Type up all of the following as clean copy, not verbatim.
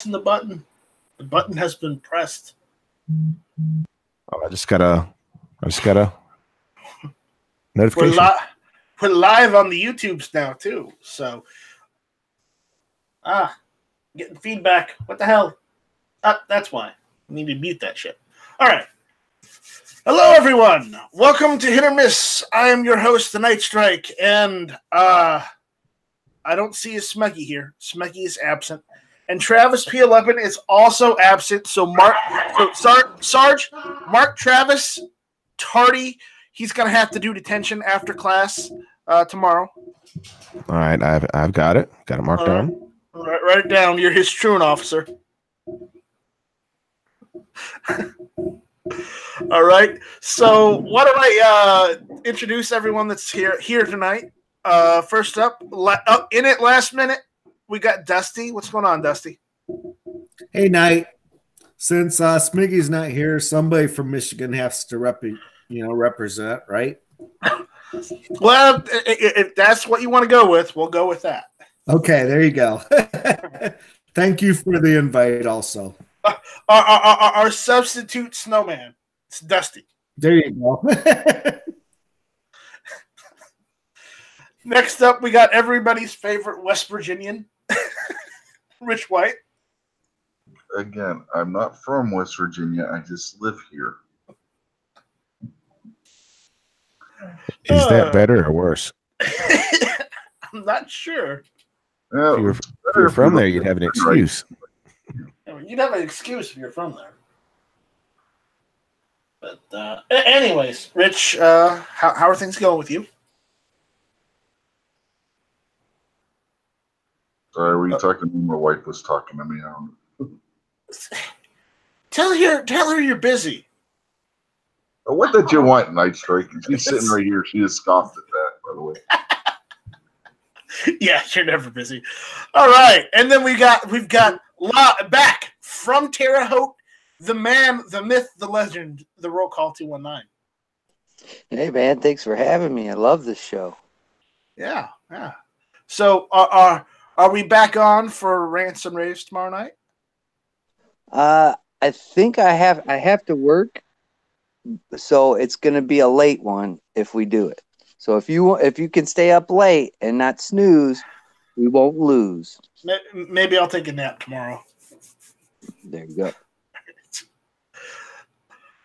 the button. The button has been pressed. Oh, I just got a notification. We're live on the YouTubes now too. So, getting feedback. What the hell? That's why. I need to mute that shit. All right. Hello, everyone. Welcome to Hit or Miss. I am your host, The Night Strike, and I don't see a Smeggy here. Smeggy is absent. And Travis P11 is also absent. So Sarge, Mark Travis, tardy. He's gonna have to do detention after class tomorrow. All right, I've got it. Got it marked down. Write it down. You're his truant officer. All right. So why don't I introduce everyone that's here tonight? First up, in it last minute, we got Dusty. What's going on, Dusty? Hey, Knight. Since Smiggy's not here, somebody from Michigan has to represent, right? Well, if that's what you want to go with, we'll go with that. Okay, there you go. Thank you for the invite also. Our substitute snowman. It's Dusty. There you go. Next up, we got everybody's favorite West Virginian, Rich White. Again, I'm not from West Virginia. I just live here. Is that better or worse? I'm not sure. If you're from there, you'd have an excuse. You'd have an excuse if you're from there. But anyways, Rich, how are things going with you? Sorry, were you talking to me? My wife was talking to me. Tell her you're busy. What did you want, Night Strike? She's sitting right here. She just scoffed at that, by the way. Yeah, you're never busy. All right, and then we've got back from Terre Haute, the man, the myth, the legend, the roll call 219. Hey man, thanks for having me. I love this show. Yeah. So are we back on for Rants and Raves tomorrow night? I think I have to work, so it's gonna be a late one if we do it. So if you can stay up late and not snooze, we won't lose. Maybe I'll take a nap tomorrow. There you go.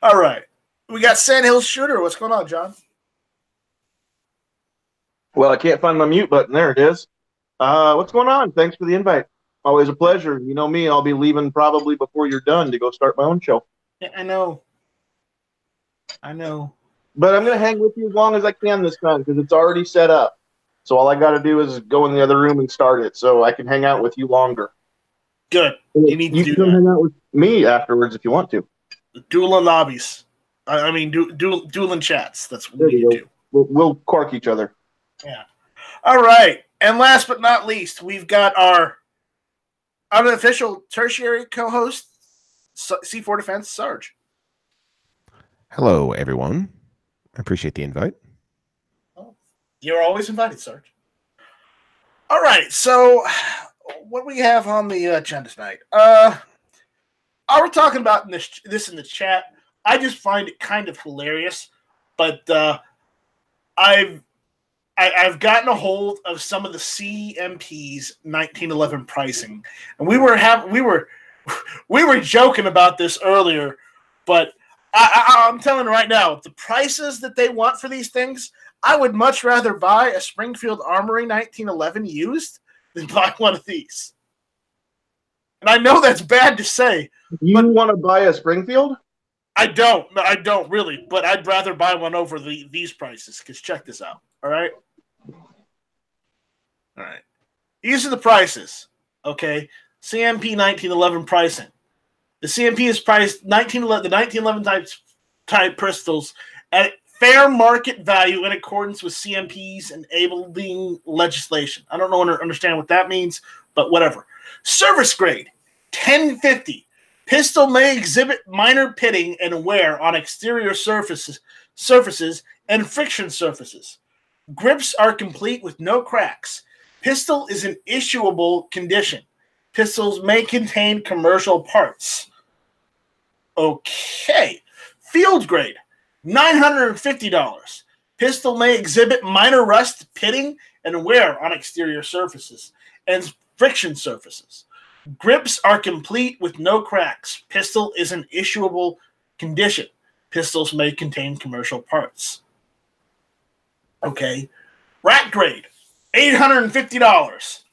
All right. We got Sandhill Shooter. What's going on, John? Well, I can't find my mute button. There it is. What's going on? Thanks for the invite. Always a pleasure. You know me, I'll be leaving probably before you're done to go start my own show. Yeah, I know. But I'm going to hang with you as long as I can this time because it's already set up. So all I got to do is go in the other room and start it so I can hang out with you longer. Good. You need to come hang out with me afterwards if you want to. Dueling lobbies. Dueling chats. That's what we do. We'll cork each other. Yeah. All right. And last but not least, we've got our unofficial tertiary co-host, C4 Defense, Sarge. Hello, everyone. I appreciate the invite. Oh, you're always invited, Sarge. All right. So what do we have on the agenda tonight? We're talking about this in the chat. I just find it kind of hilarious, but I've gotten a hold of some of the CMP's 1911 pricing, and we were joking about this earlier, but I'm telling you right now, the prices that they want for these things, I would much rather buy a Springfield Armory 1911 used than buy one of these. And I know that's bad to say. You want to buy a Springfield? I don't really, but I'd rather buy one over these prices, because check this out, all right? All right. These are the prices, okay? CMP 1911 pricing. The CMP is priced the 1911 type pistols at fair market value in accordance with CMP's enabling legislation. I don't understand what that means, but whatever. Service grade, 1050. Pistol may exhibit minor pitting and wear on exterior surfaces and friction surfaces. Grips are complete with no cracks. Pistol is in issuable condition. Pistols may contain commercial parts. Okay. Field grade, $950. Pistol may exhibit minor rust, pitting, and wear on exterior surfaces and friction surfaces. Grips are complete with no cracks. Pistol is in issuable condition. Pistols may contain commercial parts. Okay. Rack grade, $850.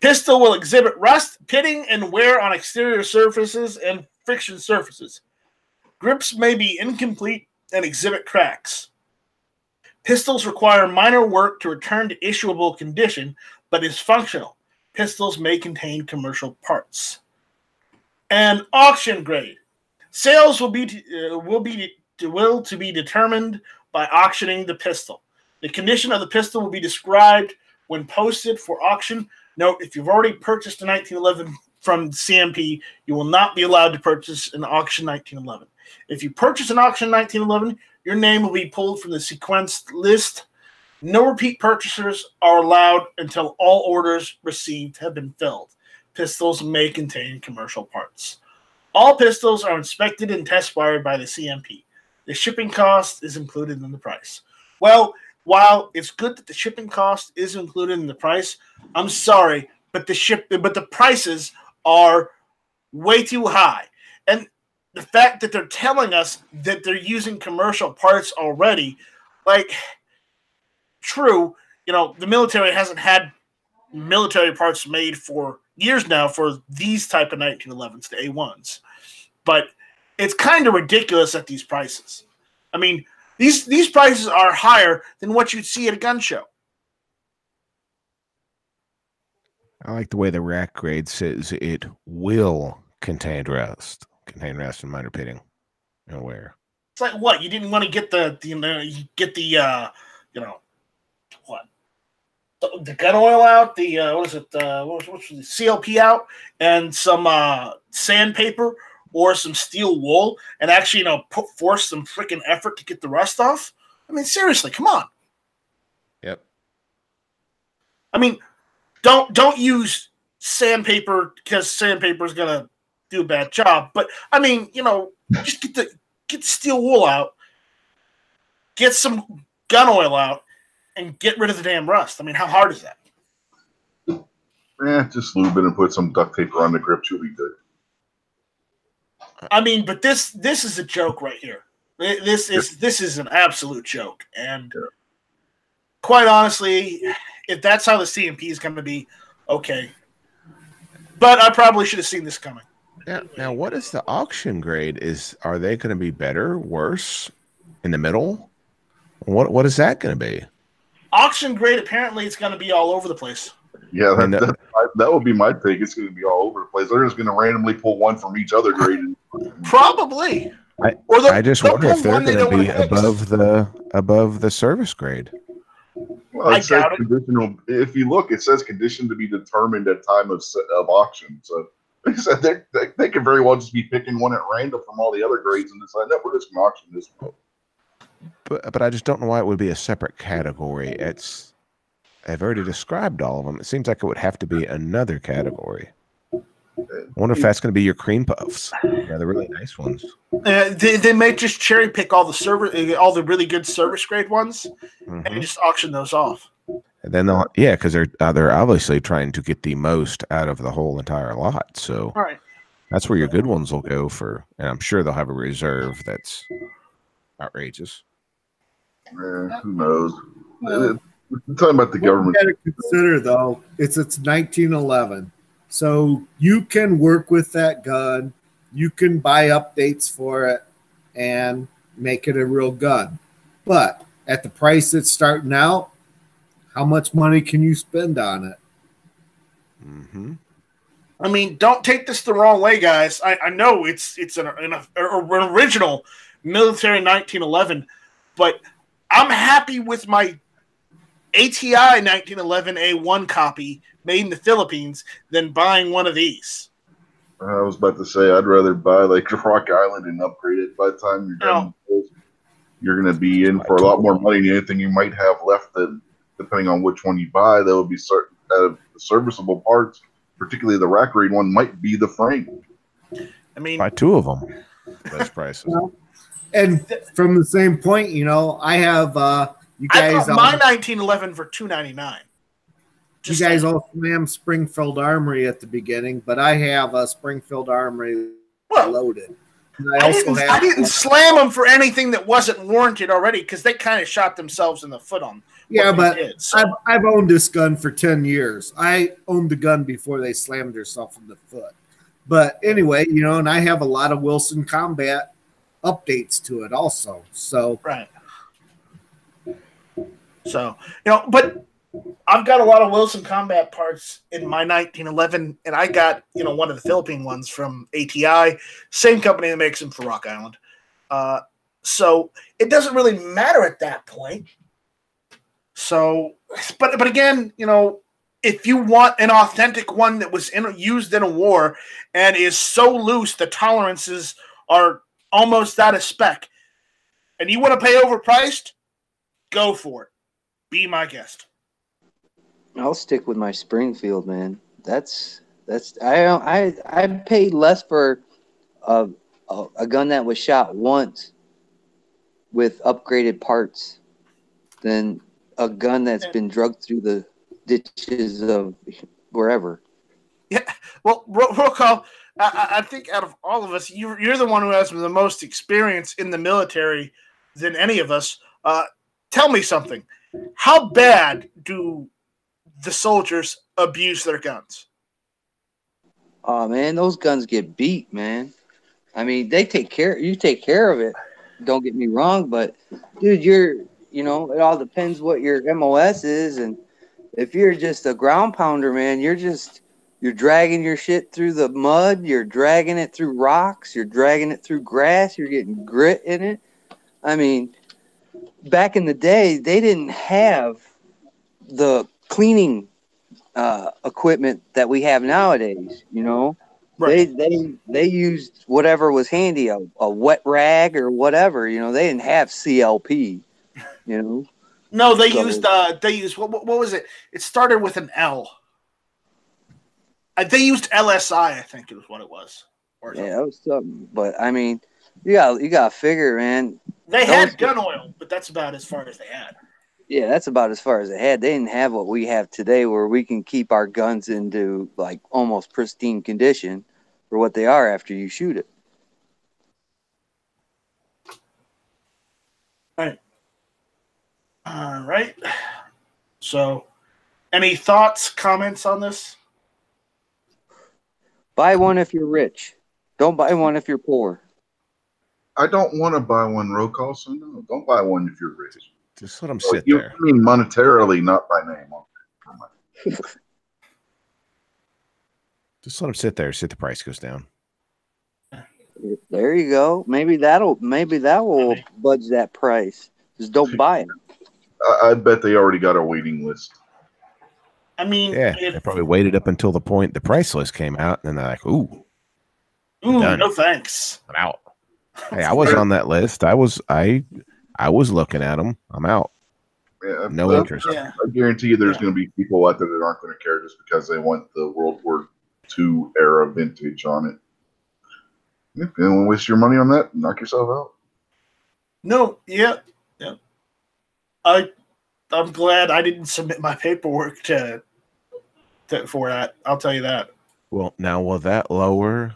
Pistol will exhibit rust, pitting, and wear on exterior surfaces and friction surfaces. Grips may be incomplete and exhibit cracks. Pistols require minor work to return to issuable condition, but is functional. Pistols may contain commercial parts. And auction grade. Sales will be to be determined by auctioning the pistol. The condition of the pistol will be described when posted for auction. Note, if you've already purchased a 1911 from CMP, you will not be allowed to purchase an auction 1911. If you purchase an auction 1911, your name will be pulled from the sequenced list. No repeat purchasers are allowed until all orders received have been filled. Pistols may contain commercial parts. All pistols are inspected and test fired by the CMP. The shipping cost is included in the price. Well, while it's good that the shipping cost is included in the price, I'm sorry, but the prices are way too high. And the fact that they're telling us that they're using commercial parts already, like, true, the military hasn't had military parts made for years now for these type of 1911s, the A1s. But it's kind of ridiculous at these prices. I mean, these prices are higher than what you'd see at a gun show. I like the way the rack grade says it will contain rust and minor pitting and wear. It's like, what, you didn't want to get the gun oil out, what's the CLP out, and some sandpaper or some steel wool, and actually force some freaking effort to get the rust off. I mean, seriously, come on. Yep. I mean, don't use sandpaper because sandpaper is gonna do a bad job. But I mean, just get the steel wool out, get some gun oil out, and get rid of the damn rust. I mean, how hard is that? Just lube it and put some duct tape around the grips. You'll be good. I mean, but this is a joke right here. This is an absolute joke. And quite honestly, if that's how the CMP is going to be, okay. But I probably should have seen this coming. Now, what is the auction grade? Are they going to be better, worse, in the middle? What is that going to be? Auction grade, apparently, it's going to be all over the place. Yeah, that would be my take. It's going to be all over the place. They're just going to randomly pull one from each other grade. Probably. I just wonder if they're going to be above the service grade. Well, it says conditional. If you look, it says condition to be determined at time of auction. So they said they could very well just be picking one at random from all the other grades and decide that we're just going to auction this one. But I just don't know why it would be a separate category. I've already described all of them. It seems like it would have to be another category. I wonder if that's going to be your cream puffs. Yeah, the really nice ones. They may just cherry pick all the really good service grade ones, and just auction those off. And then because they're obviously trying to get the most out of the whole entire lot. So that's where your good ones will go for, and I'm sure they'll have a reserve that's outrageous. Who knows? We're talking about the government. You got to consider though, it's 1911. So you can work with that gun, you can buy updates for it and make it a real gun. But at the price it's starting out, how much money can you spend on it? I mean, don't take this the wrong way, guys. I know it's an original military 1911, but I'm happy with my ATI 1911 A1 copy made in the Philippines than buying one of these. I was about to say, I'd rather buy like Rock Island and upgrade it. By the time you're done, you're going to be in for a lot more money than anything you might have left. That, depending on which one you buy, that would be certain out of the serviceable parts. particularly the rack grade one, might be the frame. I mean, buy two of them. Best prices. And from the same point, I have you guys. I bought my 1911 for $299. You guys all slammed Springfield Armory at the beginning, but I have a Springfield Armory loaded. I didn't slam them for anything that wasn't warranted already because they kind of shot themselves in the foot on. Yeah, but I've owned this gun for 10 years. I owned the gun before they slammed themselves in the foot. But anyway, and I have a lot of Wilson Combat updates to it also. So right. So but I've got a lot of Wilson Combat parts in my 1911, and I got one of the Philippine ones from ATI, same company that makes them for Rock Island. So it doesn't really matter at that point. So, but again, if you want an authentic one that was used in a war and is so loose, the tolerances are almost out of spec, and you want to pay overpriced, go for it. Be my guest. I'll stick with my Springfield, man. I paid less for a gun that was shot once with upgraded parts than a gun that's been drugged through the ditches of wherever. Yeah, well, roll call. I think out of all of us, you're the one who has the most experience in the military than any of us. Tell me something. How bad do the soldiers abuse their guns? Oh man, those guns get beat, man. I mean, you take care of it. Don't get me wrong, but dude, it all depends what your MOS is, and if you're just a ground pounder, man, you're dragging your shit through the mud, you're dragging it through rocks, you're dragging it through grass, you're getting grit in it. I mean, back in the day, they didn't have the cleaning equipment that we have nowadays. Right. They used whatever was handy, a wet rag or whatever. They didn't have CLP. No, they used what was it? It started with an L. They used LSI, I think it was what it was. Yeah, that was something. But I mean, you got to figure, man. They had gun oil, but that's about as far as they had. Yeah, that's about as far as they had. They didn't have what we have today, where we can keep our guns into like almost pristine condition for what they are after you shoot it. All right. So, any thoughts, comments on this? Buy one if you're rich. Don't buy one if you're poor. I don't want to buy one, roll call, so no, don't buy one if you're rich. Just let them sit there. You mean monetarily, not by name. Just let them sit there. See if the price goes down. There you go. Maybe that will budge that price. Just don't buy it. I bet they already got a waiting list. I mean, they probably waited up until the point the price list came out, and they're like, "Ooh, no thanks, I'm out." Hey, I was on that list. I was looking at them. I'm out. Yeah, no interest. I guarantee you, there's going to be people out there that aren't going to care just because they want the World War II era vintage on it. If you don't want to waste your money on that, knock yourself out. No, yeah. I'm glad I didn't submit my paperwork for that. I'll tell you that. Well, now will that lower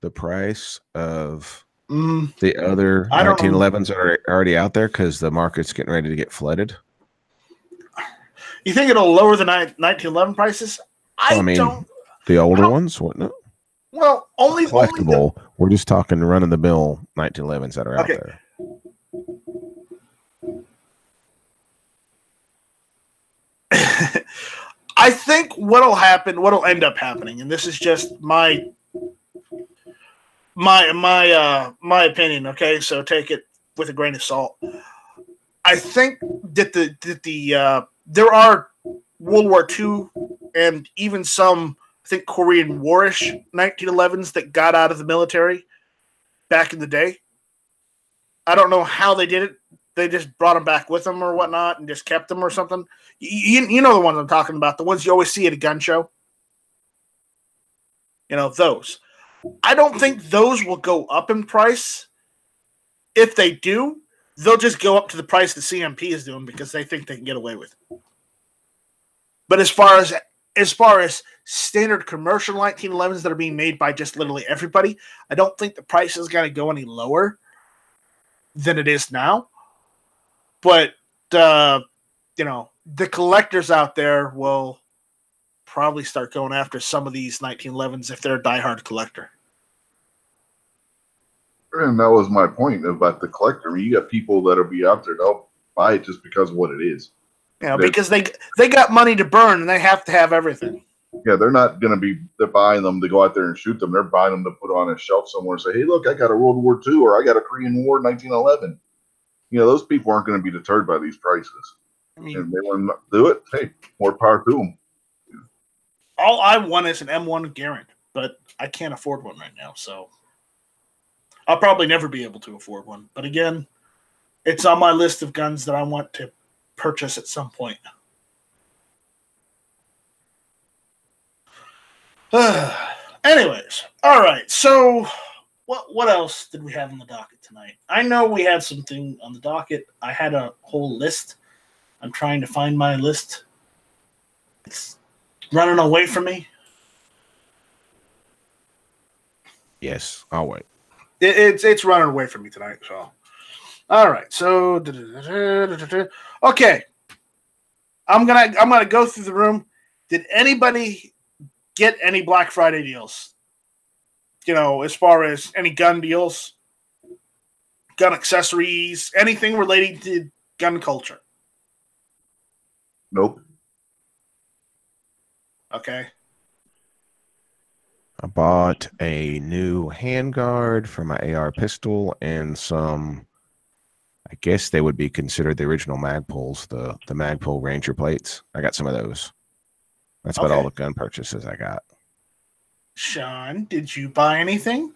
the price of the other 1911s that are already out there because the market's getting ready to get flooded? You think it'll lower the 1911 prices? I mean, the older ones, wouldn't it? Well, only collectible. We're just talking run-of-the-mill 1911s that are out there. I think what'll end up happening, and this is just my opinion, okay? So take it with a grain of salt. I think that there are World War II and even some, I think, Korean War-ish 1911s that got out of the military back in the day. I don't know how they did it. They just brought them back with them or whatnot and just kept them or something. You know the ones I'm talking about, the ones you always see at a gun show. those. I don't think those will go up in price. If they do, they'll just go up to the price the CMP is doing because they think they can get away with it. But as far as standard commercial 1911s that are being made by just literally everybody, I don't think the price is going to go any lower than it is now. But the collectors out there will probably start going after some of these 1911s if they're a diehard collector. And that was my point about the collector. I mean, you got people that'll be out there, they'll buy it just because of what it is. Because they got money to burn and they have to have everything. Yeah, they're not going to be buying them to go out there and shoot them. They're buying them to put on a shelf somewhere and say, hey, look, I got a World War II or I got a Korean War 1911. Those people aren't going to be deterred by these prices. I mean, if they want to do it, hey, more power to them. All I want is an M1 Garand, but I can't afford one right now, so I'll probably never be able to afford one. But again, it's on my list of guns that I want to purchase at some point. Anyways, all right. So, what else did we have on the docket tonight? I know we had something on the docket. I had a whole list. I'm trying to find my list. It's running away from me. Yes, I'll wait. It's running away from me tonight. So, all right. So, okay. I'm gonna go through the room. Did anybody get any Black Friday deals? As far as any gun deals, gun accessories, anything relating to gun culture. Nope. Okay. I bought a new handguard for my AR pistol and some, I guess they would be considered the original Magpuls, the Magpul Ranger plates. I got some of those. That's about all the gun purchases I got. Sean, did you buy anything?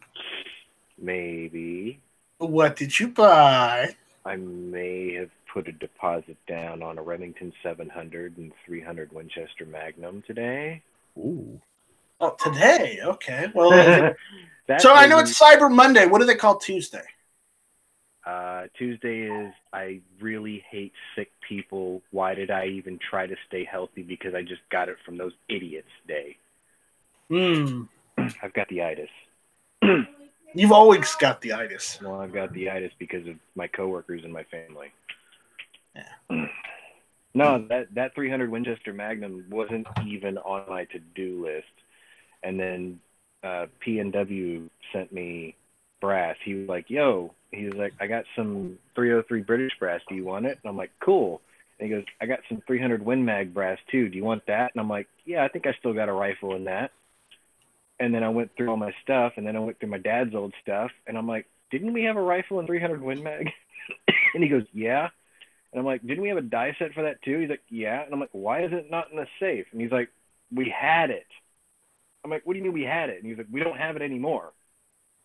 Maybe. What did you buy? I may have put a deposit down on a Remington 700 and 300 Winchester Magnum today. Ooh. Oh, today? Okay. Well, so I know it's Cyber Monday. What do they call Tuesday? Tuesday is I really hate sick people. Why did I even try to stay healthy? Because I just got it from those idiots day. I've got the itis. You've always got the itis. Well, I've got the itis because of my coworkers and my family. Yeah. No, that 300 Winchester Magnum wasn't even on my to-do list. And then P&W sent me brass. He was like, yo, he was like, I got some 303 British brass. Do you want it? And I'm like, cool. And he goes, I got some 300 Win Mag brass too. Do you want that? And I'm like, yeah, I think I still got a rifle in that. And then I went through all my stuff, and then I went through my dad's old stuff, and I'm like, didn't we have a rifle in 300 Win Mag? And he goes, yeah. And I'm like, didn't we have a die set for that too? He's like, yeah. And I'm like, why is it not in the safe? And he's like, we had it. I'm like, what do you mean we had it? And he's like, we don't have it anymore.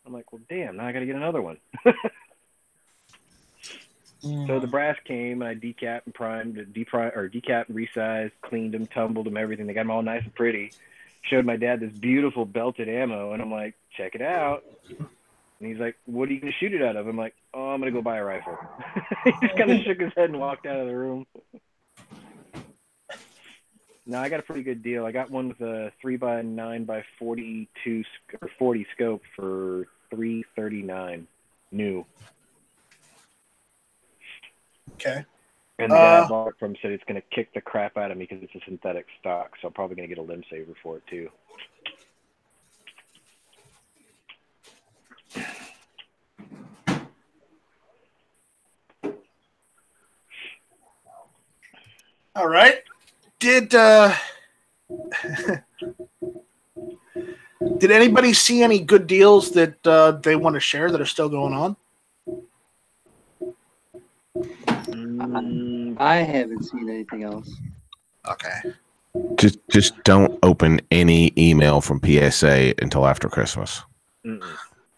I'm like, well, damn, now I got to get another one. So the brass came, and I decapped and primed, decapped and resized, cleaned them, tumbled them, everything. They got them all nice and pretty. Showed my dad this beautiful belted ammo, and I'm like, check it out. And he's like, what are you going to shoot it out of? I'm like, oh, I'm going to go buy a rifle. He just kind of shook his head and walked out of the room. No, I got a pretty good deal. I got one with a 3x9x42 or 40 scope for $339 new. Okay. And the guy I bought it from said it's going to kick the crap out of me because it's a synthetic stock, so I'm probably going to get a limb saver for it too. All right. Did anybody see any good deals that they want to share that are still going on? I haven't seen anything else. Okay. Just don't open any email from PSA until after Christmas.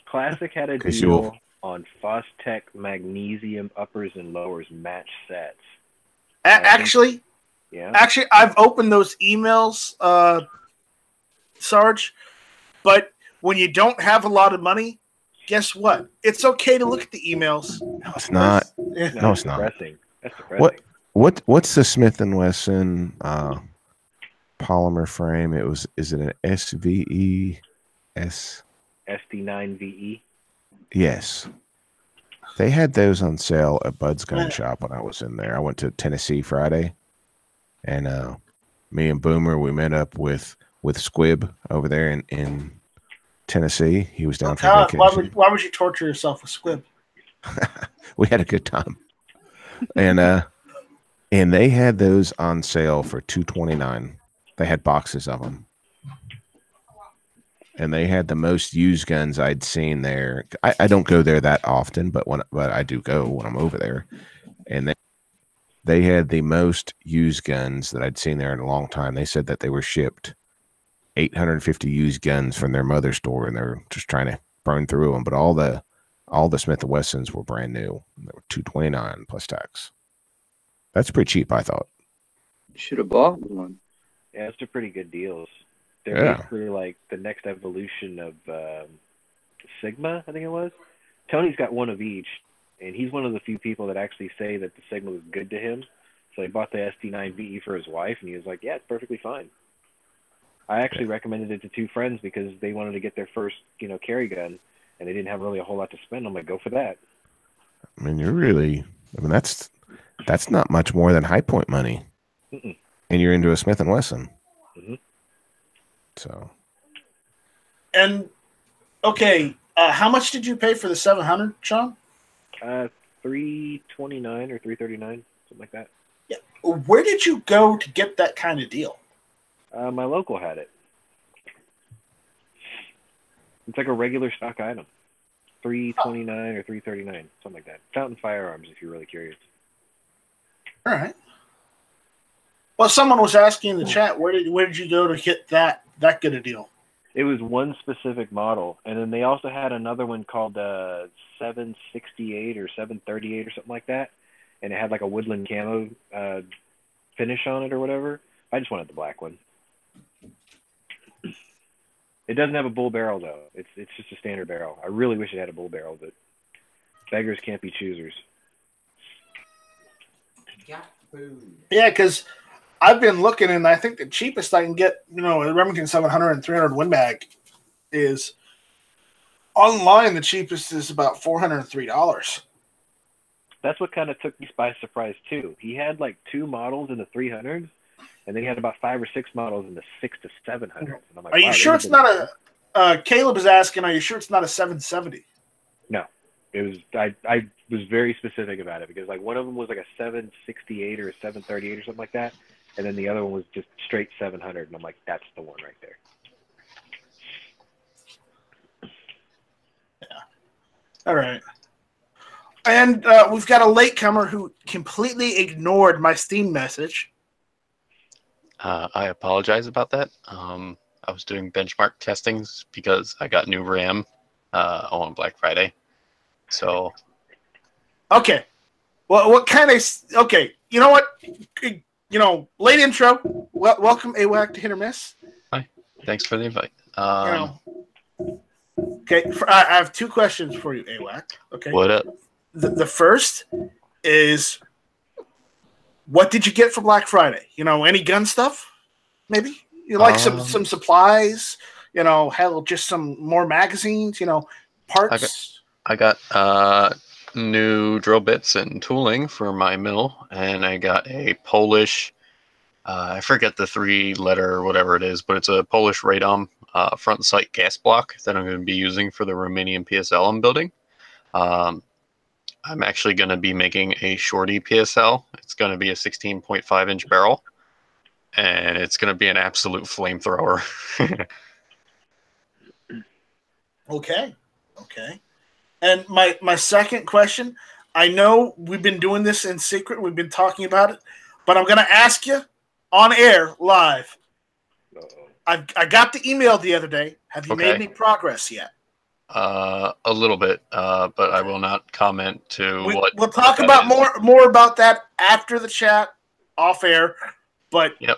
Classic had a deal on Fostech magnesium uppers and lowers match sets. Actually, I've opened those emails, Sarge, But when you don't have a lot of money, guess what? It's okay to look at the emails. No, it's not. Yeah. No, it's not. Depressing. That's depressing. What's the Smith and Wesson polymer frame? Is it an SVE? SD9VE. Yes. They had those on sale at Bud's Gun Shop when I was in there. I went to Tennessee Friday, and me and Boomer, we met up with Squib over there in Tennessee. He was down for vacation. Why would you torture yourself with Squib? We had a good time, and they had those on sale for $229. They had boxes of them, and they had the most used guns I'd seen there. I don't go there that often, but I do go when I'm over there, and they had the most used guns that I'd seen there in a long time. They said that they were shipped 850 used guns from their mother store, and they're just trying to burn through them. But all the Smith & Wessons were brand new. They were $229 plus tax. That's pretty cheap, I thought. Should have bought one. Yeah, those are pretty good deals. They're basically like the next evolution of Sigma, I think it was. Tony's got one of each, and he's one of the few people that actually say that the Sigma was good to him. So he bought the SD9VE for his wife, and he was like, yeah, it's perfectly fine. I actually recommended it to two friends because they wanted to get their first, carry gun, and they didn't have really a whole lot to spend. I'm like, go for that. I mean, that's not much more than High Point money. Mm-mm. And you're into a Smith & Wesson. Mm-hmm. So. And, okay, how much did you pay for the 700, Sean? $329 or $339, something like that. Yeah. Where did you go to get that kind of deal? My local had it. It's like a regular stock item. $329 or $339, something like that. Fountain Firearms, if you're really curious. All right. Well, someone was asking in the chat, where did you go to get that good a deal? It was one specific model, and then they also had another one called 768 or 738 or something like that, and it had like a woodland camo finish on it or whatever. I just wanted the black one. It doesn't have a bull barrel though. It's just a standard barrel. I really wish it had a bull barrel, but beggars can't be choosers. Yeah, because I've been looking, and I think the cheapest I can get, a Remington 700 and 300 Win Mag is online. The cheapest is about $403. That's what kind of took me by surprise too. He had like 2 models in the 300s, and then he had about 5 or 6 models in the 600 to 700s. And I'm like, are you sure it's not Caleb is asking, are you sure it's not a 770? No. It was. I was very specific about it because like one of them was like a 768 or a 738 or something like that, and then the other one was just straight 700, and I'm like, that's the one right there. Yeah. All right. And we've got a latecomer who completely ignored my Steam message. I apologize about that. I was doing benchmark testings because I got new RAM on Black Friday. So. Okay. Well, what kind of... Okay. You know what? Late intro. Welcome, AWAC, to Hit or Miss. Hi. Thanks for the invite. Okay. I have 2 questions for you, AWAC. Okay. What up? The first is, what did you get for Black Friday? Any gun stuff? Maybe you like some supplies. Hell, just some more magazines. Parts. I got new drill bits and tooling for my mill, and I got a Polish. I forget the 3-letter or whatever it is, but it's a Polish radom front sight gas block that I'm going to be using for the Romanian PSL I'm building. I'm actually going to be making a shorty PSL. It's going to be a 16.5-inch barrel, and it's going to be an absolute flamethrower. Okay. And my second question, I know we've been doing this in secret. We've been talking about it, but I'm going to ask you on air live. I got the email the other day. Have you made any progress yet? A little bit, but I will not comment to what. We'll talk about more about that after the chat, off air. But yep,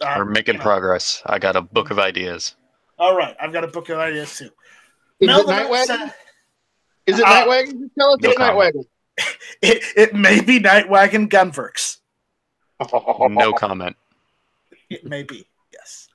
we're making progress. I got a book of ideas. All right, I've got a book of ideas too. Is Mel it the Nightwagon? Nut Is it Nightwagon? Just tell us no it's comment. Nightwagon. it may be Nightwagon Gunworks. No comment. It may be, yes.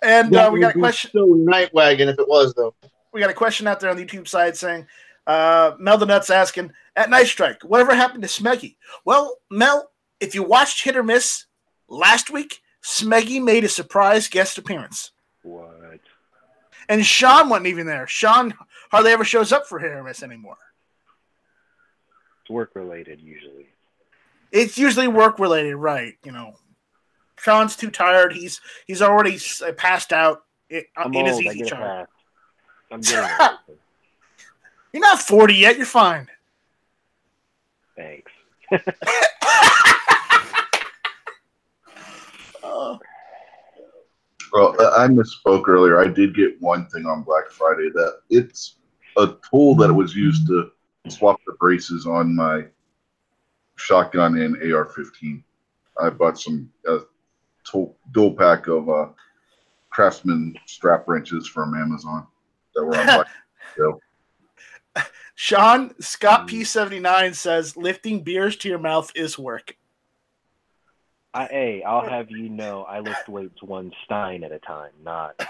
And That we got a would be question. So Nightwagon if it was though. We got a question out there on the YouTube side saying, Mel the Nuts asking, at Night Strike, whatever happened to Smeggy? Well, Mel, if you watched Hit or Miss last week, Smeggy made a surprise guest appearance. What? And Sean wasn't even there. Sean hardly ever shows up for Hit or Miss anymore. It's work related usually. It's usually work related, right? You know, Sean's too tired. He's already passed out in his old. I easy get a chair. pass. I'm getting it. You're not 40 yet. You're fine. Thanks. Well, I misspoke earlier. I did get one thing on Black Friday that it's a tool that was used to swap the braces on my shotgun and AR-15. I bought some dual pack of Craftsman strap wrenches from Amazon that were on Black Friday. Sean, Scott P79 says lifting beers to your mouth is work. I'll have you know I lift weights one stein at a time, not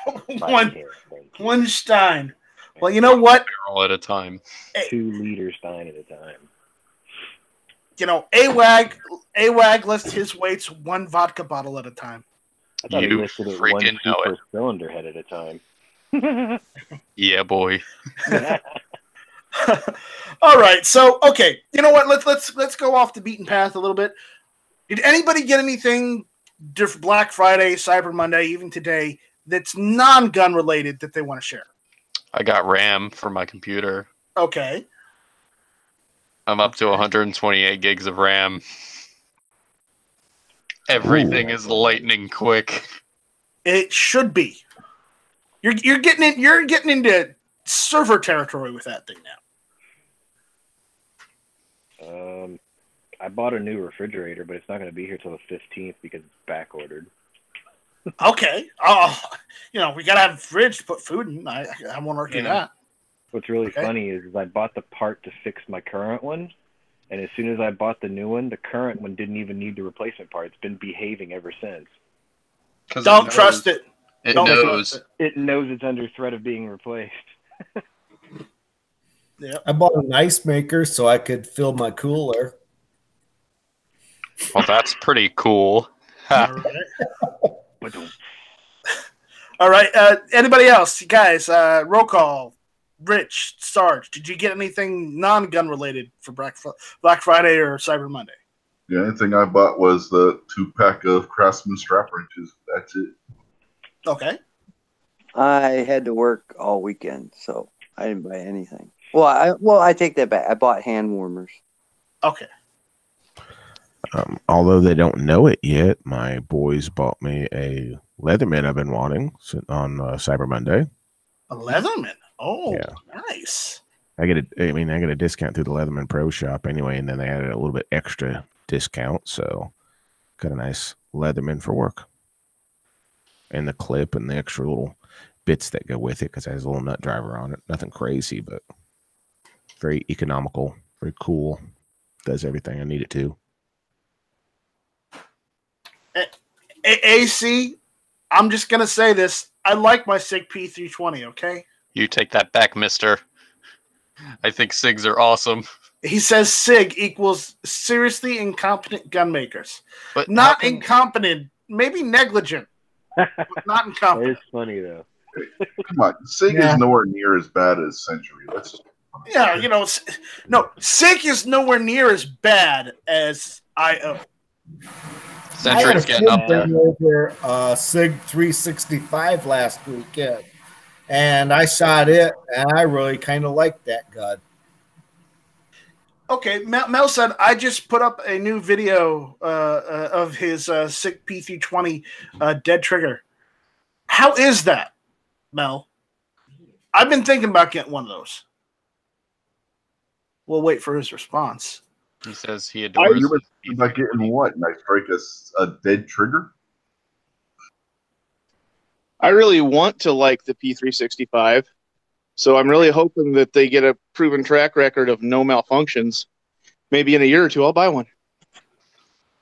one stein. Well, you know what? Barrel at a time. 2 liter stein at a time. You know, AWAG lifts his weights 1 vodka bottle at a time. I thought he lifted it 1 super cylinder head at a time. Yeah, boy. All right, so okay, you know what? Let's go off the beaten path a little bit. Did anybody get anything Black Friday, Cyber Monday, even today that's non-gun related that they want to share? I got RAM for my computer. Okay. I'm up to 128 gigs of RAM. Everything is lightning quick. It should be. You're getting into server territory with that thing now. I bought a new refrigerator, but it's not going to be here till the 15th because it's back ordered. Okay. Oh, you know, we got to have a fridge to put food in. I won't argue that. What's really funny is I bought the part to fix my current one, and as soon as I bought the new one, the current one didn't even need the replacement part. It's been behaving ever since. Don't trust it. It knows. It knows it's under threat of being replaced. Yeah. I bought an ice maker so I could fill my cooler. Well, that's pretty cool. All right. Anybody else? You guys, roll call. Rich, Sarge, did you get anything non-gun related for Black Friday or Cyber Monday? The only thing I bought was the 2-pack of Craftsman strap wrenches. That's it. Okay. I had to work all weekend, so I didn't buy anything. Well, I take that back. I bought hand warmers. Okay. Although they don't know it yet, my boys bought me a Leatherman I've been wanting on Cyber Monday. A Leatherman? Oh, yeah. Nice. I get a discount through the Leatherman Pro Shop anyway, and then they added a little bit extra discount, so got a nice Leatherman for work. And the clip and the extra little bits that go with it because it has a little nut driver on it. Nothing crazy, but very economical, very cool. Does everything I need it to. AC, I'm just going to say this. I like my SIG P320, okay? You take that back, mister. I think SIGs are awesome. He says SIG equals seriously incompetent gun makers. But not incompetent, maybe negligent. But not incompetent. It's funny, though. Come on. SIG is nowhere near as bad as Century. Yeah, you know, no, SIG is nowhere near as bad as IO. Century's getting up there. Over SIG 365 last weekend, and I shot it, and I really kind of liked that gun. Okay, Mel said, I just put up a new video of his SIG P320 dead trigger. How is that, Mel? I've been thinking about getting one of those. We'll wait for his response. He says he adores. You were thinking about getting what? Night Strike a dead trigger? I really want to like the P365, so I'm really hoping that they get a proven track record of no malfunctions. Maybe in a year or two, I'll buy one.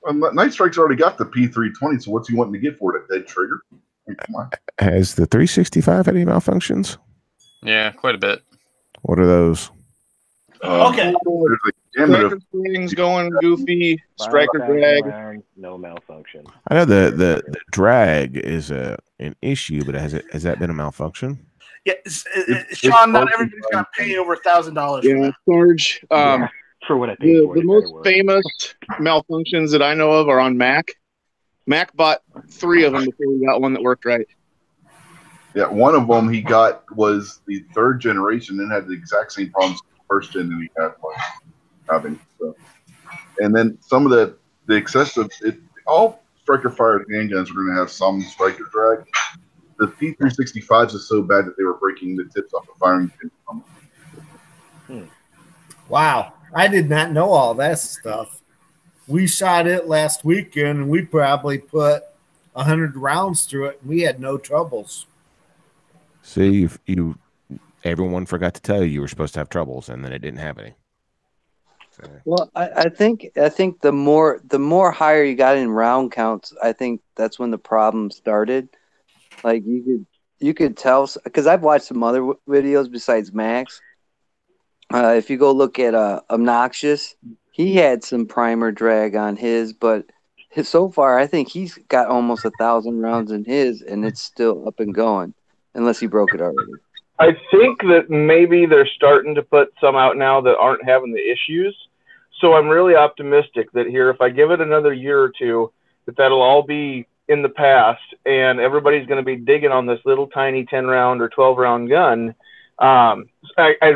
Night Strike's already got the P320, so what's he wanting to get for it? A dead trigger? Come on. Has the 365 had any malfunctions? Yeah, quite a bit. What are those? Okay. There's a gamut Striker of springs going goofy, striker drag. Round, no malfunction. I know the drag is an issue, but has that been a malfunction? Yeah, Sean. Not everybody's got to pay over $1,000. Yeah, Sarge. For what I paid for it, The most famous malfunctions that I know of are on Mac. Mac bought 3 of them before we got one that worked right. Yeah, one of them he got was the 3rd generation and had the exact same problems as the 1st gen that he had having. So. And then some of the excessive, all striker fired handguns are going to have some striker drag. The P365s is so bad that they were breaking the tips off the firing pin. Wow. I did not know all that stuff. We shot it last weekend, and we probably put 100 rounds through it, and we had no troubles. See, everyone forgot to tell you were supposed to have troubles, and then it didn't have any. So. Well, I think the more higher you got in round counts, I think that's when the problem started. Like you could tell, because I've watched some other videos besides Max. If you go look at Obnoxious, he had some primer drag on his, but so far I think he's got almost 1,000 rounds in his, and it's still up and going, unless he broke it already. I think that maybe they're starting to put some out now that aren't having the issues. So I'm really optimistic that here, if I give it another year or two, that'll all be in the past, and everybody's going to be digging on this little tiny 10-round or 12-round gun. I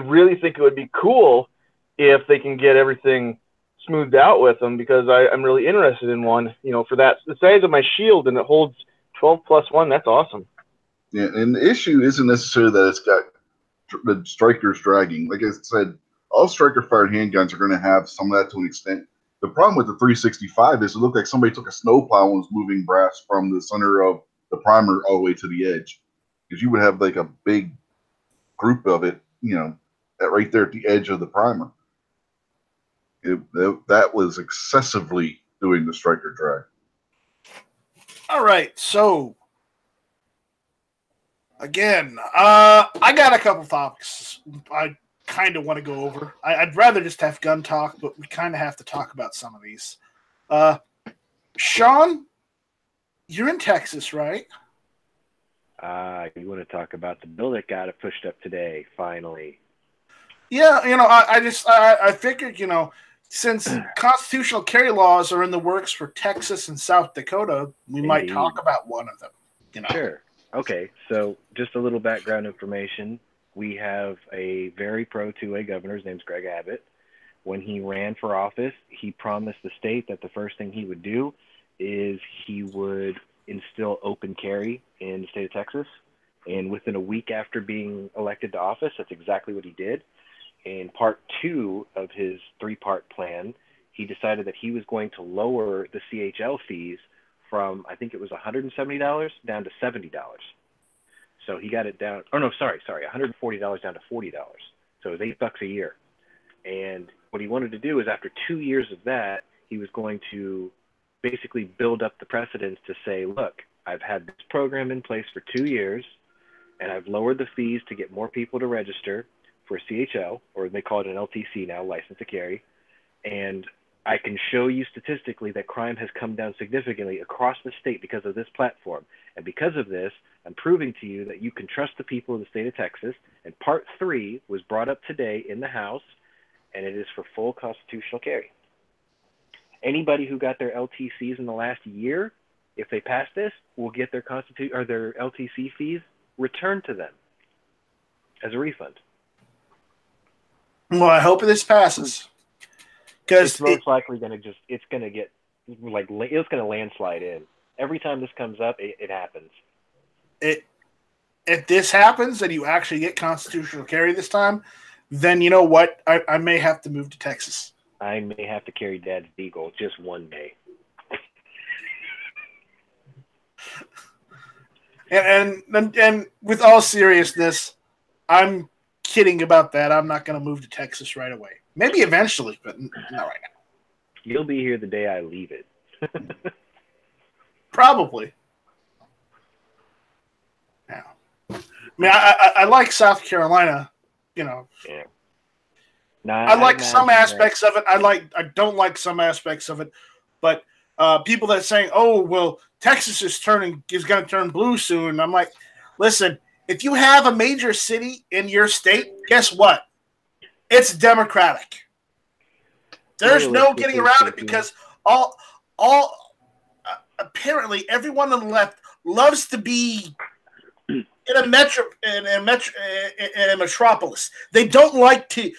really think it would be cool if they can get everything smoothed out with them, because I'm really interested in one, for that. The size of my shield, and it holds 12+1. That's awesome. Yeah, and the issue isn't necessarily that it's got the strikers dragging. Like I said, all striker-fired handguns are going to have some of that to an extent. The problem with the 365 is it looked like somebody took a snowplow and was moving brass from the center of the primer all the way to the edge, because you would have like a big group of it, right there at the edge of the primer. That was excessively doing the striker drag. All right, so again, I got a couple topics I kind of want to go over. I'd rather just have gun talk, but we kind of have to talk about some of these. Sean, you're in Texas, right? You want to talk about the bill that got it pushed up today, finally. Yeah, I figured, since constitutional carry laws are in the works for Texas and South Dakota, we might talk about one of them. Sure. Okay, so just a little background information. We have a very pro-2A governor. His name's Greg Abbott. When he ran for office, he promised the state that the first thing he would do is he would instill open carry in the state of Texas. And within a week after being elected to office, that's exactly what he did. In part 2 of his 3-part plan, he decided that he was going to lower the CHL fees from, I think it was $170 down to $70. So he got it down, $140 down to $40. So it was $8 a year. And what he wanted to do is, after 2 years of that, he was going to basically build up the precedence to say, look, I've had this program in place for 2 years, and I've lowered the fees to get more people to register for CHL, or they call it an LTC now, license to carry. And I can show you statistically that crime has come down significantly across the state because of this platform. And because of this, I'm proving to you that you can trust the people of the state of Texas. And part 3 was brought up today in the House, and it is for full constitutional carry. Anybody who got their LTCs in the last year, if they pass this, will get their their LTC fees returned to them as a refund. Well, I hope this passes, because it's most likely going to it's going to landslide in. Every time this comes up, it happens. If this happens and you actually get constitutional carry this time, then you know what? I may have to move to Texas. I may have to carry Dad's Eagle just one day. And with all seriousness, I'm kidding about that. I'm not going to move to Texas right away. Maybe eventually, but not right now. You'll be here the day I leave it. Probably. Yeah. I mean, I like South Carolina. Yeah. No, I like some aspects of it. I don't like some aspects of it. But people that are saying, "Oh, well, Texas is going to turn blue soon," I'm like, listen, if you have a major city in your state, guess what? It's Democratic. There's no getting around it because apparently everyone on the left loves to be in a metropolis. They don't like to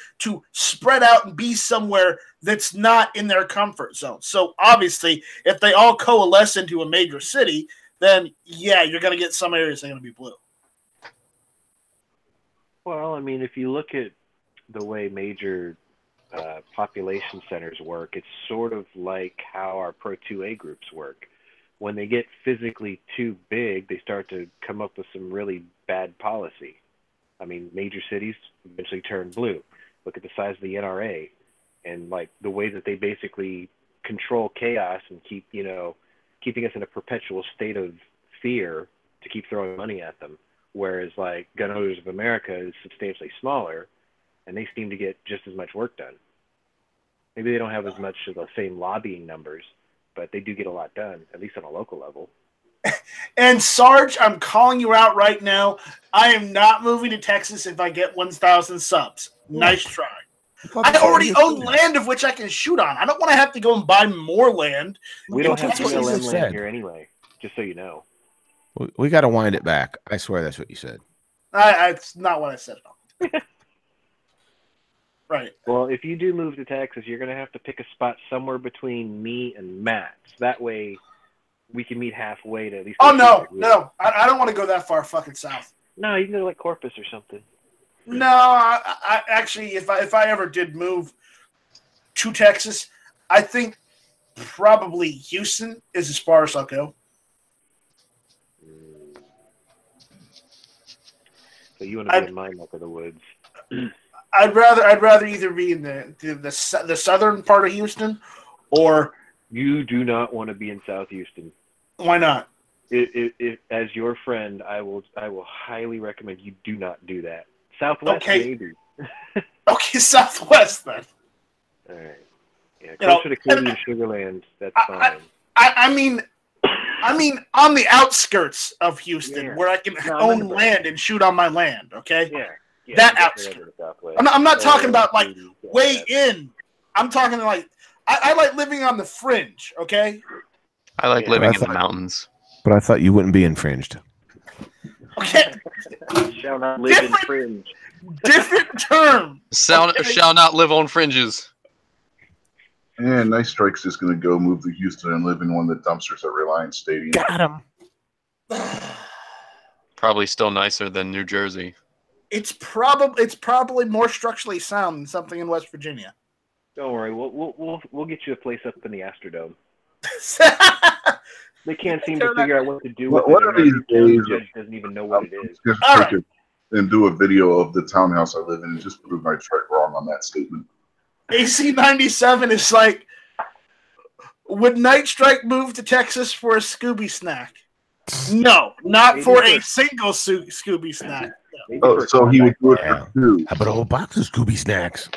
spread out and be somewhere that's not in their comfort zone. So obviously, if they all coalesce into a major city, then yeah, you're going to get some areas that are going to be blue. Well, I mean, if you look at the way major population centers work, it's sort of like how our Pro 2A groups work. When they get physically too big, they start to come up with some really bad policy. I mean, major cities eventually turn blue. Look at the size of the NRA and like the way that they basically control chaos and keeping us in a perpetual state of fear to keep throwing money at them. Whereas like Gun Owners of America is substantially smaller, and they seem to get just as much work done. Maybe they don't have as much of the same lobbying numbers, but they do get a lot done, at least on a local level. And Sarge, I'm calling you out right now. I am not moving to Texas if I get 1,000 subs. Nice try. I already own land of which I can shoot on. I don't want to have to go and buy more land. We don't have BLM land here anyway, just so you know. We got to wind it back. I swear that's what you said. It's not what I said at all. Right. Well, if you do move to Texas, you're going to have to pick a spot somewhere between me and Matt. That way we can meet halfway to at least. Oh, no. I don't want to go that far fucking south. No, you can go to like Corpus or something. No, I actually, if I ever did move to Texas, I think probably Houston is as far as I'll go. So you want to be in my neck of the woods? I'd rather either be in the southern part of Houston, or you do not want to be in South Houston. Why not? As your friend, I will highly recommend you do not do that. Southwest, maybe. Okay, Southwest then. All right. Yeah, closer to Canadian Sugarland. That's fine. I mean, on the outskirts of Houston, where I can own land and shoot on my land. Okay. Yeah. That outskirts. I'm not talking about like way in. I'm talking like I like living on the fringe. Okay. I like living in the mountains. But I thought you wouldn't be infringed. Okay. Shall not live in fringe. Different term. Shall not live on fringes. And Nice Strike's just going to go move to Houston and live in one of the dumpsters at Reliance Stadium. Got him. Probably still nicer than New Jersey. It's probably more structurally sound than something in West Virginia. Don't worry, we'll get you a place up in the Astrodome. They can't seem to figure out what to do with it. One of these days, the judge doesn't even know what it is. Just take it and do a video of the townhouse I live in and just prove Nice Strike wrong on that statement. AC97 is like, would Night Strike move to Texas for a Scooby snack? No, not for a single Scooby snack. No. Oh, so he would do it for two. How about a whole box of Scooby snacks?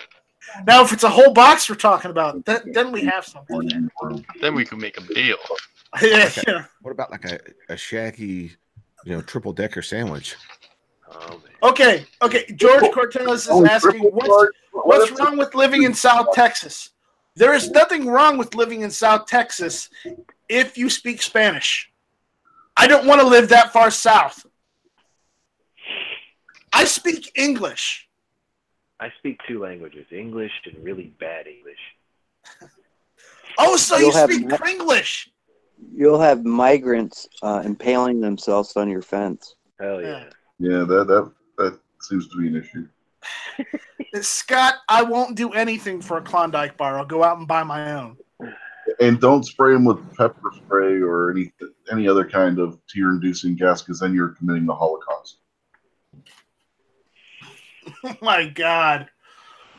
Now, if it's a whole box we're talking about, then we have something. Then we could make a deal. Yeah. What about like a Shaggy, triple decker sandwich? Okay. George Cortez is asking, what's wrong with living in South Texas? There is nothing wrong with living in South Texas if you speak Spanish. I don't want to live that far south. I speak English. I speak two languages, English and really bad English. Oh, so you speak English? You'll have migrants impaling themselves on your fence. Hell yeah. Yeah, that seems to be an issue. Scott, I won't do anything for a Klondike bar. I'll go out and buy my own. And don't spray them with pepper spray or any other kind of tear-inducing gas, because then you're committing the Holocaust. Oh my God.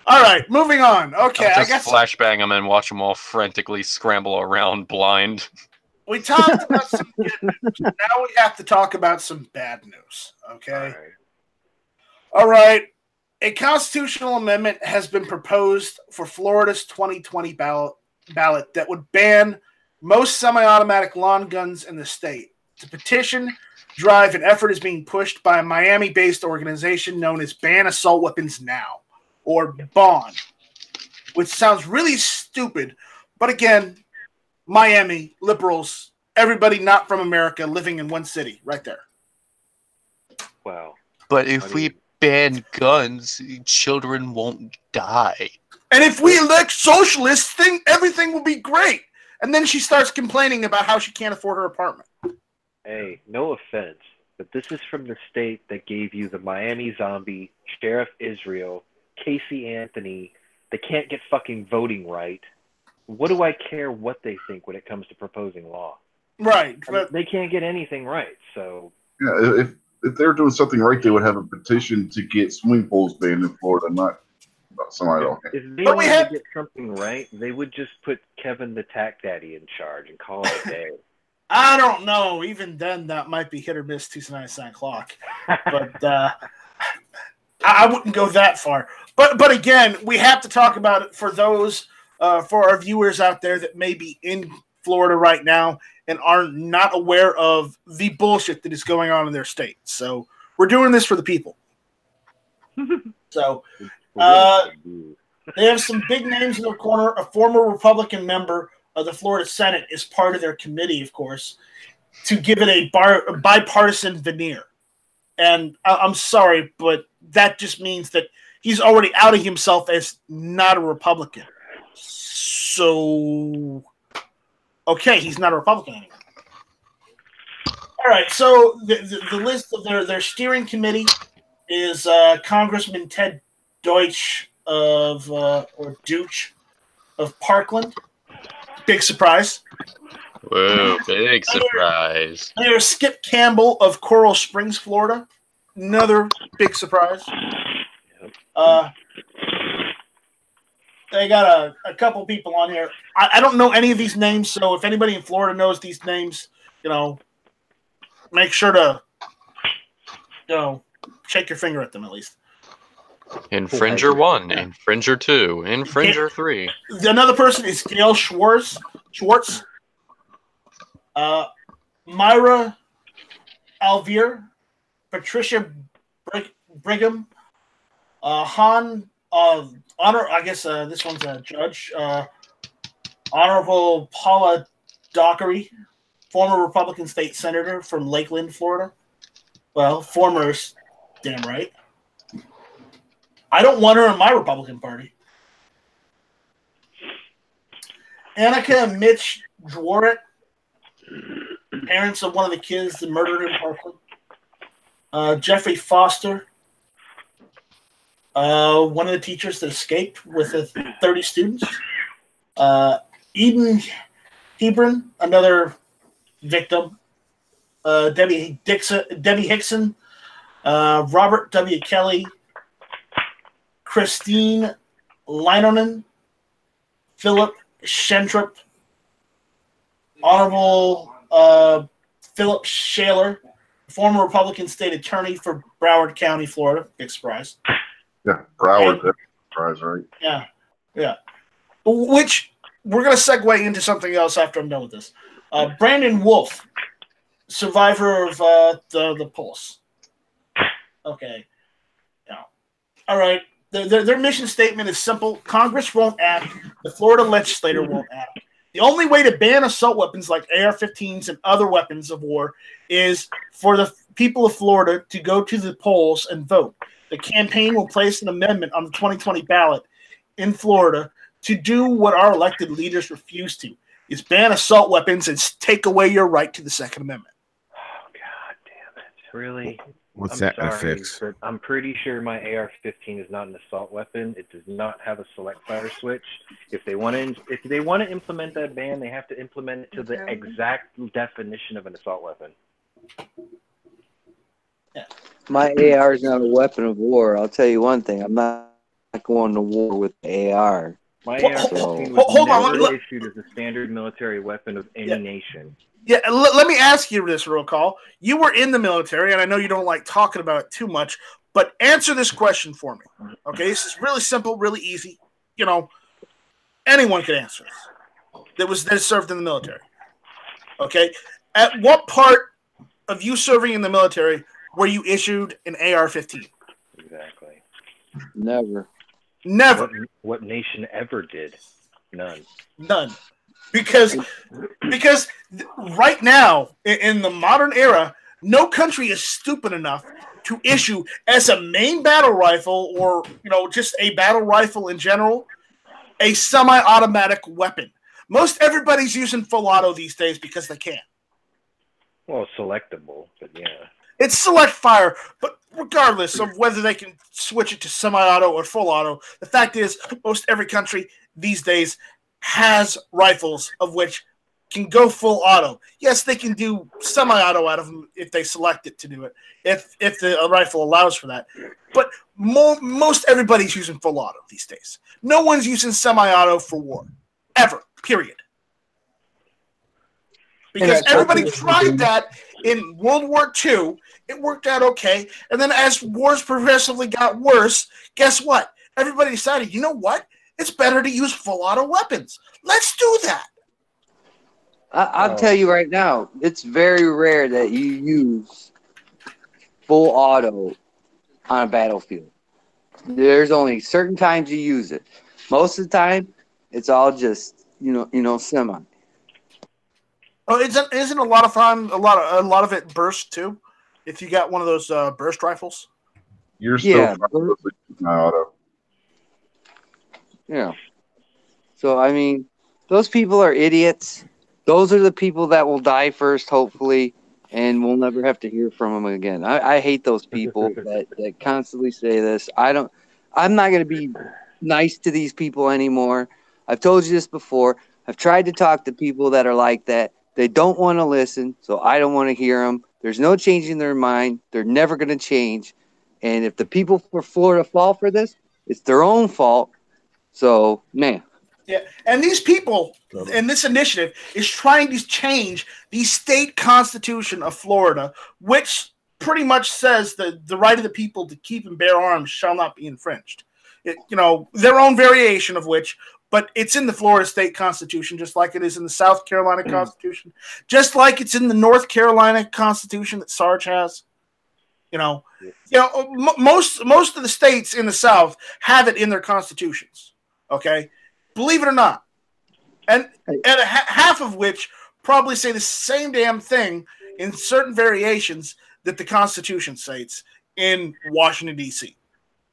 All right, moving on. Okay, I'll just flashbang them and watch them all frantically scramble around blind. We talked about some good news. Now we have to talk about some bad news. Okay. All right. A constitutional amendment has been proposed for Florida's 2020 ballot that would ban most semi-automatic lawn guns in the state. The petition drive and effort is being pushed by a Miami-based organization known as Ban Assault Weapons Now, or BON, which sounds really stupid. But again, Miami, liberals, everybody not from America living in one city right there. Wow. But if we ban guns, children won't die. And if we elect socialists, everything will be great. And then she starts complaining about how she can't afford her apartment. Hey, no offense, but this is from the state that gave you the Miami zombie, Sheriff Israel, Casey Anthony. They can't get fucking voting right. What do I care what they think when it comes to proposing law? Right. But they can't get anything right, so... Yeah, if they were doing something right, they would have a petition to get swimming pools banned in Florida, not somebody else. If they wanted to get something right, they would just put Kevin the Tack Daddy in charge and call it a day. I don't know. Even then, that might be hit or miss Tuesday night 9 o'clock. But I wouldn't go that far. But again, we have to talk about it for those, for our viewers out there that may be in Florida right now and are not aware of the bullshit that is going on in their state. So we're doing this for the people. So they have some big names in their corner. A former Republican member of the Florida Senate is part of their committee, of course, to give it a bipartisan veneer. And I'm sorry, but that just means that he's already outing himself as not a Republican. So, okay, he's not a Republican anymore. All right, so the list of their steering committee is Congressman Ted Deutsch or Deutsch of Parkland. Big surprise. Whoa, big surprise. And there's Skip Campbell of Coral Springs, Florida. Another big surprise. They got a couple people on here. I don't know any of these names, so if anybody in Florida knows these names, make sure to shake your finger at them at least. Infringer 1, Infringer 2, Infringer 3. Another person is Gail Schwartz. Myra Alvear, Patricia Brigham, Han Honor. I guess this one's a judge. Honorable Paula Dockery, former Republican state senator from Lakeland, Florida. Well, former, damn right. I don't want her in my Republican Party. Annika and Mitch Dworet, parents of one of the kids that murdered in Parkland. Jeffrey Foster, one of the teachers that escaped with 30 students. Eden Hebron, another victim. Debbie Hickson, Robert W. Kelly, Christine Leinonen, Philip Schentrup, Honorable Philip Shaler, former Republican state attorney for Broward County, Florida. Big surprise. Yeah, Broward. That's a surprise, right? Yeah. Which we're going to segue into something else after I'm done with this. Brandon Wolf, survivor of the Pulse. Okay. Yeah. All right. Their mission statement is simple. Congress won't act. The Florida legislature won't act. The only way to ban assault weapons like AR-15s and other weapons of war is for the people of Florida to go to the polls and vote. The campaign will place an amendment on the 2020 ballot in Florida to do what our elected leaders refuse to, is ban assault weapons and take away your right to the Second Amendment. Oh, God damn it. Really? What's I'm that going to sorry, fix? but I'm pretty sure my AR-15 is not an assault weapon. It does not have a select fire switch. If they want to implement that ban, they have to implement it to the exact definition of an assault weapon. My AR is not a weapon of war. I'll tell you one thing. I'm not going to war with the AR. My AR-15 was never issued as a standard military weapon of any nation. Yeah, let me ask you this, real call. You were in the military, and I know you don't like talking about it too much, but answer this question for me. Okay, this is really simple, really easy. You know, anyone can answer this. That served in the military. Okay, at what part of you serving in the military were you issued an AR-15? Exactly. Never. What nation ever did? None. Because right now, in the modern era, no country is stupid enough to issue as a main battle rifle, or just a battle rifle in general, a semi-automatic weapon. Most everybody's using full auto these days because they can. Well, selectable, but yeah. It's select fire, but regardless of whether they can switch it to semi-auto or full auto, the fact is most every country these days has rifles of which can go full auto. Yes, they can do semi-auto out of them if they select it to do it, if the rifle allows for that. But most everybody's using full auto these days. No one's using semi-auto for war, ever, period. Because everybody tried that in World War II. It worked out okay. And then as wars progressively got worse, guess what? Everybody decided, you know what? It's better to use full auto weapons. Let's do that. I'll tell you right now, it's very rare that you use full auto on a battlefield. There's only certain times you use it. Most of the time, it's all just semi. Oh, isn't a lot of time a lot of it burst too? If you got one of those burst rifles, you're still auto. Yeah. So I mean, those people are idiots. Those are the people that will die first, hopefully, and we'll never have to hear from them again. I hate those people that constantly say this. I'm not going to be nice to these people anymore. I've told you this before. I've tried to talk to people that are like that. They don't want to listen, so I don't want to hear them. There's no changing their mind. They're never going to change. And if the people for Florida fall for this, it's their own fault. So, man. Yeah, and these people and this initiative is trying to change the state constitution of Florida, which pretty much says that the right of the people to keep and bear arms shall not be infringed. Their own variation of which, but it's in the Florida state constitution, just like it is in the South Carolina constitution, just like it's in the North Carolina constitution that Sarge has. Most of the states in the South have it in their constitutions. Okay, believe it or not, and half of which probably say the same damn thing in certain variations that the Constitution states in Washington D.C.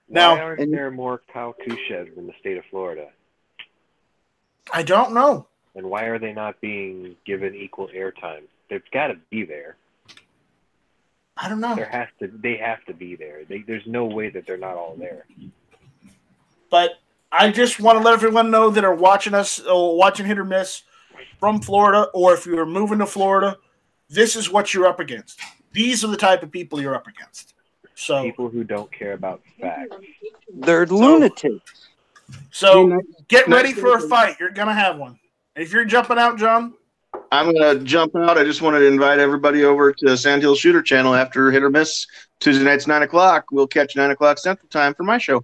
Now, why aren't there more Kyle Kushevs in the state of Florida? I don't know. And why are they not being given equal airtime? They've got to be there. I don't know. They have to be there. There's no way that they're not all there. But I just want to let everyone know that are watching us, watching Hit or Miss from Florida, or if you're moving to Florida, this is what you're up against. These are the type of people you're up against. So people who don't care about facts. They're lunatics. So get ready for a fight. You're going to have one. If you're jumping out, John? I'm going to jump out. I just wanted to invite everybody over to Sand Hill Shooter channel after Hit or Miss. Tuesday nights, 9 o'clock. We'll catch 9 o'clock Central Time for my show.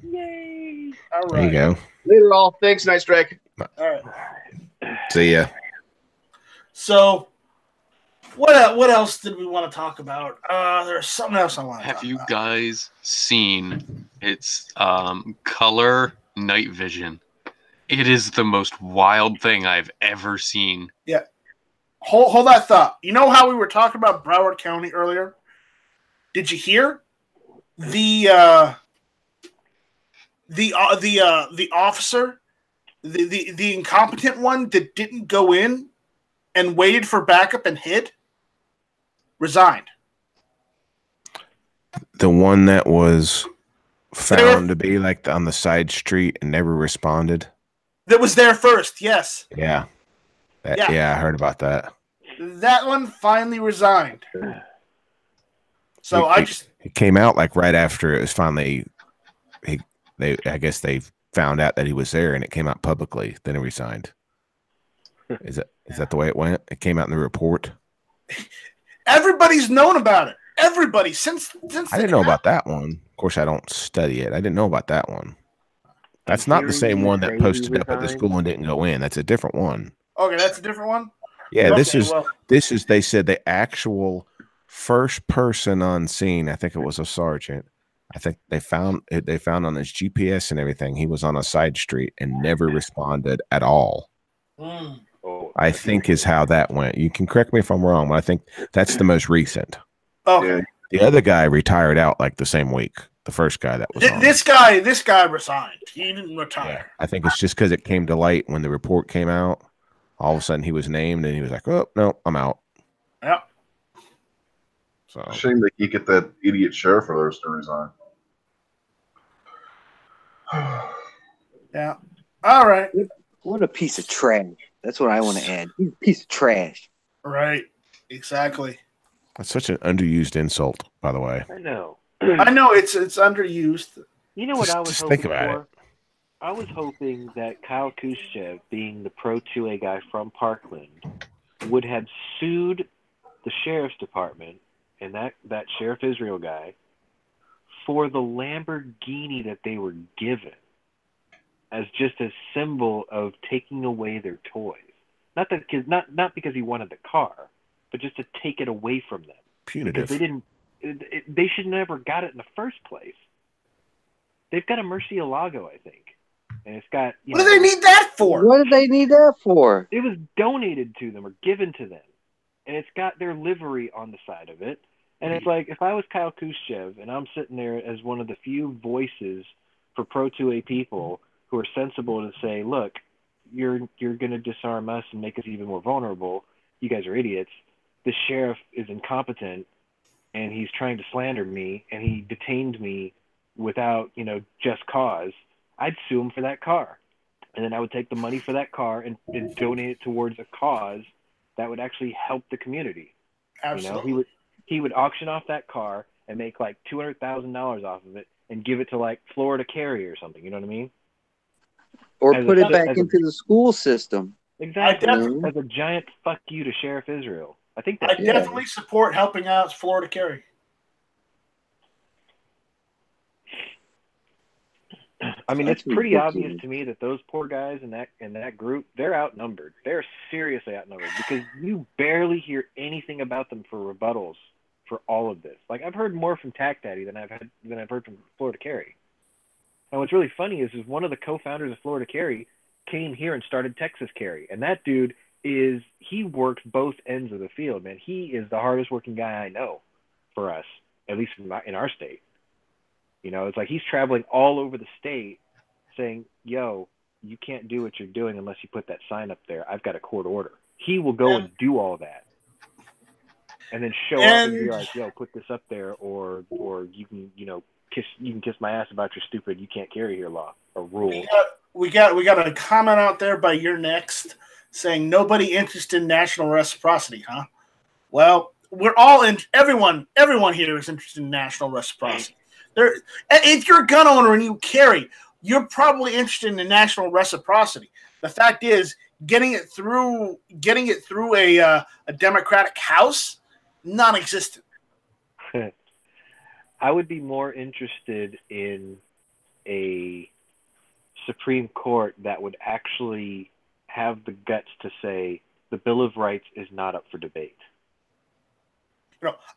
Yay. All right. There you go. Later, all. Thanks, Nice Drake. All right. See ya. So, what else did we want to talk about? There's something else I want to talk about. Have you guys seen its color night vision? It is the most wild thing I've ever seen. Yeah. Hold that thought. You know how we were talking about Broward County earlier? Did you hear the officer, the incompetent one that didn't go in and waited for backup and hid, resigned? The one that was found to be like on the side street and never responded. That was there first, yes. Yeah. Yeah, I heard about that. That one finally resigned. So it came out like right after it was finally I guess they found out that he was there and it came out publicly. Then he resigned. Is that the way it went? It came out in the report. Everybody's known about it. Everybody since I didn't know about that one. Of course, I don't study it. I didn't know about that one. That's not the same one that posted up at the school and didn't go in. That's a different one. Okay, that's a different one. Yeah, this is. They said the actual first person on scene. I think it was a sergeant. I think they found on his GPS and everything. He was on a side street and never responded at all. I think is how that went. You can correct me if I'm wrong, but I think that's the most recent. Okay. The other guy retired out like the same week. The first guy that was on. This guy resigned. He didn't retire. Yeah. I think it's just because it came to light when the report came out. All of a sudden he was named and he was like, "Oh no, I'm out." Yeah. So shame that you get that idiot sheriff of theirs to resign. Yeah. All right. What a piece of trash. That's what I want to add. He's a piece of trash. Right. Exactly. That's such an underused insult, by the way. I know. I know it's underused. You know what I was just hoping think about for? I was hoping that Kyle Khrushchev, being the Pro 2A guy from Parkland, would have sued the sheriff's department and that Sheriff Israel guy for the Lamborghini that they were given as just a symbol of taking away their toys. Not because he wanted the car, but just to take it away from them. Punitive. Because they should never got it in the first place. They've got a Murcielago, I think. And it's got... What do they need that for? What did they need that for? It was donated to them or given to them. And it's got their livery on the side of it. And it's like, if I was Kyle Khrushchev and I'm sitting there as one of the few voices for Pro 2A people who are sensible to say, look, you're going to disarm us and make us even more vulnerable. You guys are idiots. The sheriff is incompetent and he's trying to slander me and he detained me without, just cause. I'd sue him for that car. And then I would take the money for that car and donate it towards a cause that would actually help the community. Absolutely. He would auction off that car and make like $200,000 off of it and give it to like Florida Carry or something. You know what I mean? Or put it back into the school system. Exactly. As a giant fuck you to Sheriff Israel. I think I definitely support helping out Florida Carry. I mean, it's pretty obvious to me that those poor guys in that group, they're outnumbered. They're seriously outnumbered because you barely hear anything about them for rebuttals for all of this. Like, I've heard more from Tac Daddy than I've heard from Florida Carry. And what's really funny is one of the co-founders of Florida Carry came here and started Texas Carry, and that dude he works both ends of the field, man. He is the hardest working guy I know for us, at least in our state. It's like he's traveling all over the state saying, yo, you can't do what you're doing unless you put that sign up there. I've got a court order. He will go and do all that. And then show up and be like, yo, put this up there or you can, kiss my ass about your stupid you can't carry here law or rule. We got a comment out there by You're Next saying nobody interested in national reciprocity, huh? Well, we're all everyone here is interested in national reciprocity. If you're a gun owner and you carry, you're probably interested in the national reciprocity. The fact is, getting it through a Democratic House, non-existent. I would be more interested in a Supreme Court that would actually have the guts to say the Bill of Rights is not up for debate.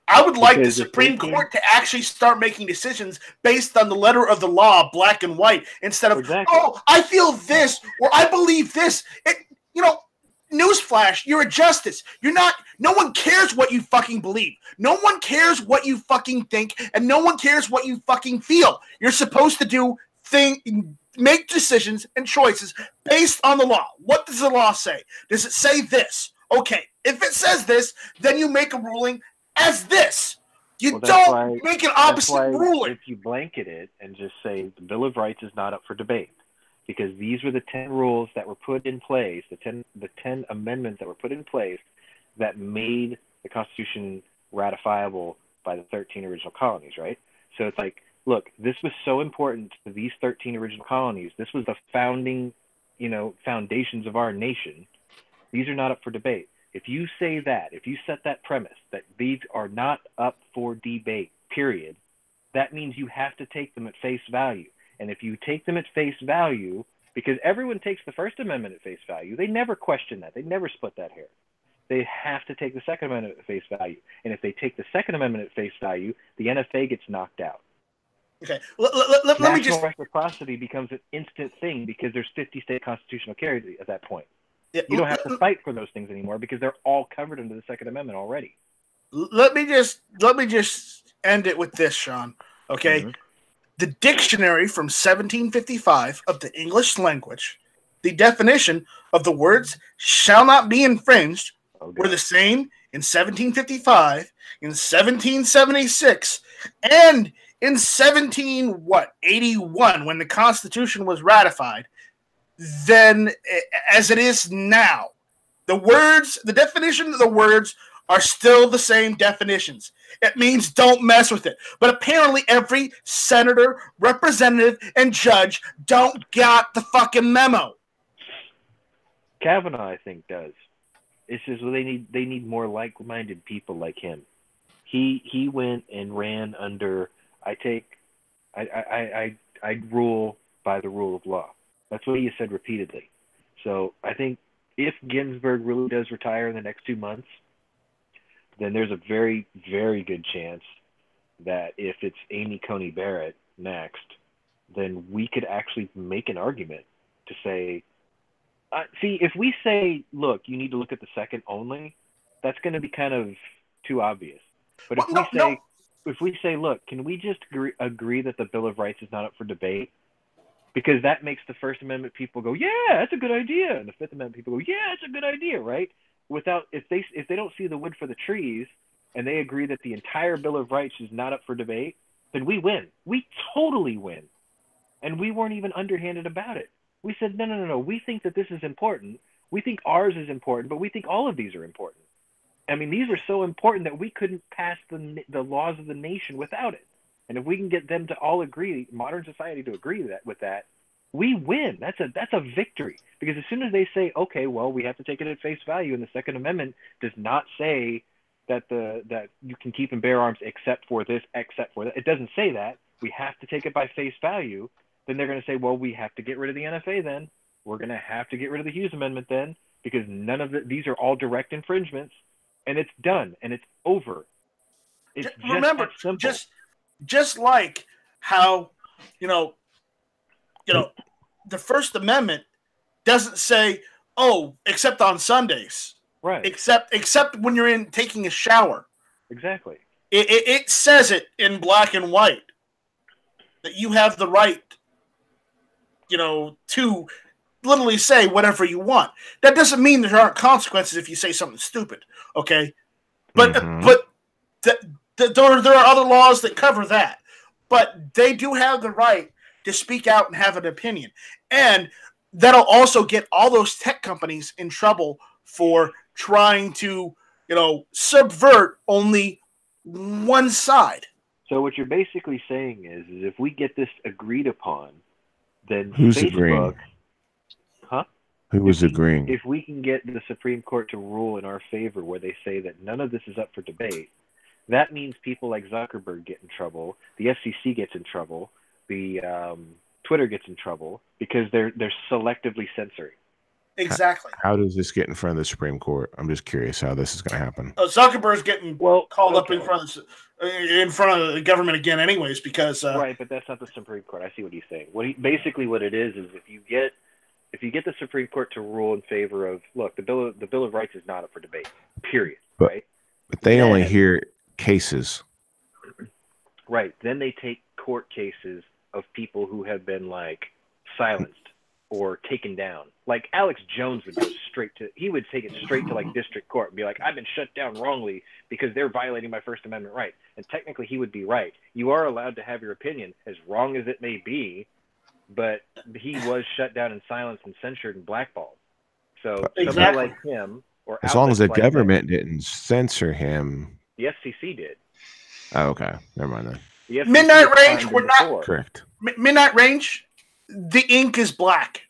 I would like the Supreme Court to actually start making decisions based on the letter of the law, black and white, instead of, oh, I feel this or I believe this. Newsflash, you're a justice. You're not. No one cares what you fucking believe. No one cares what you fucking think, and no one cares what you fucking feel. You're supposed to make decisions and choices based on the law. What does the law say? Does it say this? Okay, if it says this, then you make a ruling as this. You that's don't why, make an that's opposite why ruling. if you blanket it and just say the Bill of Rights is not up for debate, because these were the 10 rules that were put in place, the 10 amendments that were put in place that made the Constitution ratifiable by the 13 original colonies, right? So it's like, look, this was so important to these 13 original colonies. This was the founding, foundations of our nation. These are not up for debate. If you say that, if you set that premise that these are not up for debate, period, that means you have to take them at face value. And if you take them at face value, because everyone takes the First Amendment at face value, they never question that. They never split that hair. They have to take the Second Amendment at face value. And if they take the Second Amendment at face value, the NFA gets knocked out. Okay, let me just... National reciprocity becomes an instant thing because there's 50 state constitutional carries at that point. Yeah, you don't have to fight for those things anymore because they're all covered under the Second Amendment already. Let me just end it with this, Sean. Okay, the dictionary from 1755 of the English language, the definition of the words "shall not be infringed" were the same in 1755, in 1776, and in 81 when the Constitution was ratified, than as it is now. The definition of the words are still the same definitions. It means don't mess with it. But apparently every senator, representative, and judge don't got the fucking memo. Kavanaugh, I think, does. It's just they need more like-minded people like him. He went and ran under I rule by the rule of law. That's what he said repeatedly. So I think if Ginsburg really does retire in the next 2 months, then there's a very, very good chance that if it's Amy Coney Barrett next, then we could actually make an argument to say, see, if we say, look, you need to look at the second only, that's going to be kind of too obvious. But if we say, look, can we just agree that the Bill of Rights is not up for debate? Because that makes the First Amendment people go, yeah, that's a good idea. And the Fifth Amendment people go, yeah, it's a good idea, right? If they don't see the wood for the trees and they agree that the entire Bill of Rights is not up for debate, then we win. We totally win. And we weren't even underhanded about it. We said, no. We think that this is important. We think ours is important, but we think all of these are important. I mean, these are so important that we couldn't pass the laws of the nation without it. And if we can get them to all agree, modern society to agree with that, we win. That's a victory. Because as soon as they say, okay, well, we have to take it at face value, and the Second Amendment does not say that you can keep and bear arms except for this, except for that. It doesn't say that. We have to take it by face value. Then they're going to say, well, we have to get rid of the NFA then. We're going to have to get rid of the Hughes Amendment then, because none of these are all direct infringements, and it's done, and it's over. It's remember, just like how, the First Amendment doesn't say, oh, except on Sundays. Right. Except when you're taking a shower. Exactly. It says it in black and white that you have the right, to literally say whatever you want. That doesn't mean there aren't consequences if you say something stupid, okay? But there are other laws that cover that. But they do have the right to speak out and have an opinion. And that'll also get all those tech companies in trouble for trying to, subvert only one side. So what you're basically saying is if we get this agreed upon, then who's Facebook, agreeing? Huh? Who was agreeing? If we can get the Supreme Court to rule in our favor where they say that none of this is up for debate, that means people like Zuckerberg get in trouble, the FCC gets in trouble, the Twitter gets in trouble because they're selectively censoring. Exactly. How does this get in front of the Supreme Court? I'm just curious how this is going to happen. Zuckerberg's getting called up in front of the government again, anyways, because right. But that's not the Supreme Court. I see what he's saying. Basically what it is if you get the Supreme Court to rule in favor of, look, the Bill of Rights is not up for debate. Period. Right. But they only hear cases. Right. Then they take court cases of people who have been silenced or taken down. Like Alex Jones would go he would take it straight to like district court and be like, I've been shut down wrongly because they're violating my First Amendment right. And technically he would be right. You are allowed to have your opinion, as wrong as it may be, but he was shut down and silenced and censured and blackballed. So somebody like him, or as long as the like government didn't censor him. The FCC did. Oh, okay. Never mind then. Midnight Range, we're not correct. Midnight Range, the ink is black.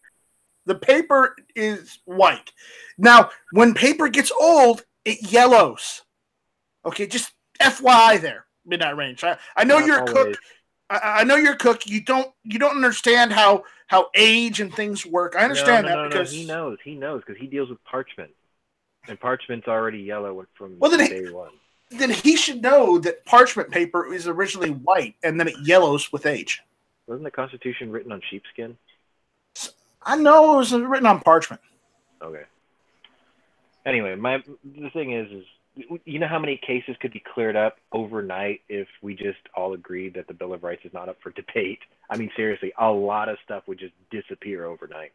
The paper is white. Now, when paper gets old, it yellows. Okay, just FYI there, Midnight Range. I know you're a cook. I know you're a cook. You don't understand how age and things work. I understand because he knows because he deals with parchment, and parchment's already yellow from day one. Then he should know that parchment paper is originally white and then it yellows with age. Wasn't the Constitution written on sheepskin? I know it was written on parchment. Okay. Anyway, the thing is you know how many cases could be cleared up overnight if we just all agreed that the Bill of Rights is not up for debate? I mean, seriously, a lot of stuff would just disappear overnight.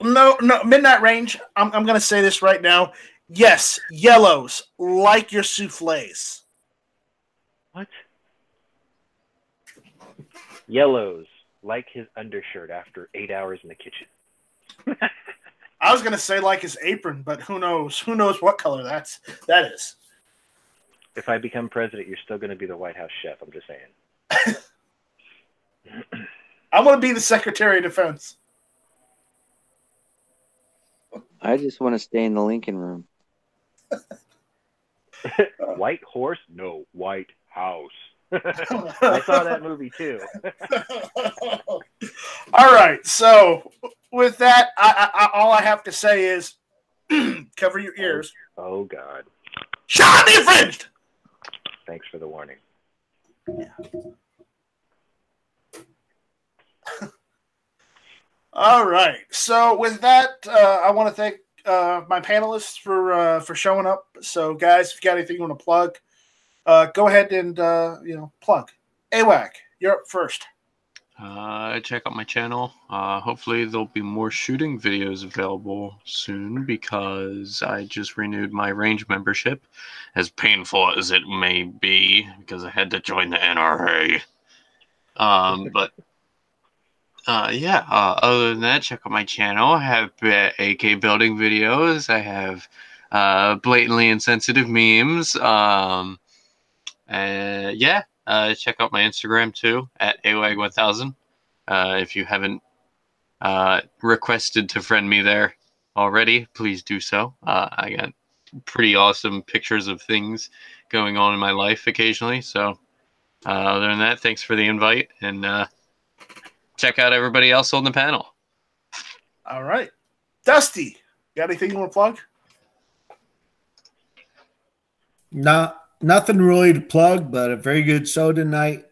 No, Midnight Range, I'm going to say this right now. Yes, yellows, like your souffles. What? Yellows, like his undershirt after 8 hours in the kitchen. I was going to say like his apron, but who knows? Who knows what color that is? If I become president, you're still going to be the White House chef. I'm just saying. I want to be the Secretary of Defense. I just want to stay in the Lincoln Room. White horse? No, White House. I saw that movie too. All right, so with that, all I have to say is cover your ears. Oh God! Shall be infringed. Thanks for the warning. Yeah. All right, so with that, I want to thank my panelists for showing up. So, guys, if you got anything you want to plug, go ahead and plug. AWAC, you're up first. Check out my channel. Hopefully there'll be more shooting videos available soon because I just renewed my range membership, as painful as it may be, because I had to join the NRA. Other than that, check out my channel. I have AK building videos. I have blatantly insensitive memes. Check out my Instagram too at awag1000. If you haven't requested to friend me there already, please do so. I got pretty awesome pictures of things going on in my life occasionally. So other than that, thanks for the invite, and check out everybody else on the panel. All right. Dusty, got anything you want to plug? Nothing really to plug, but a very good show tonight,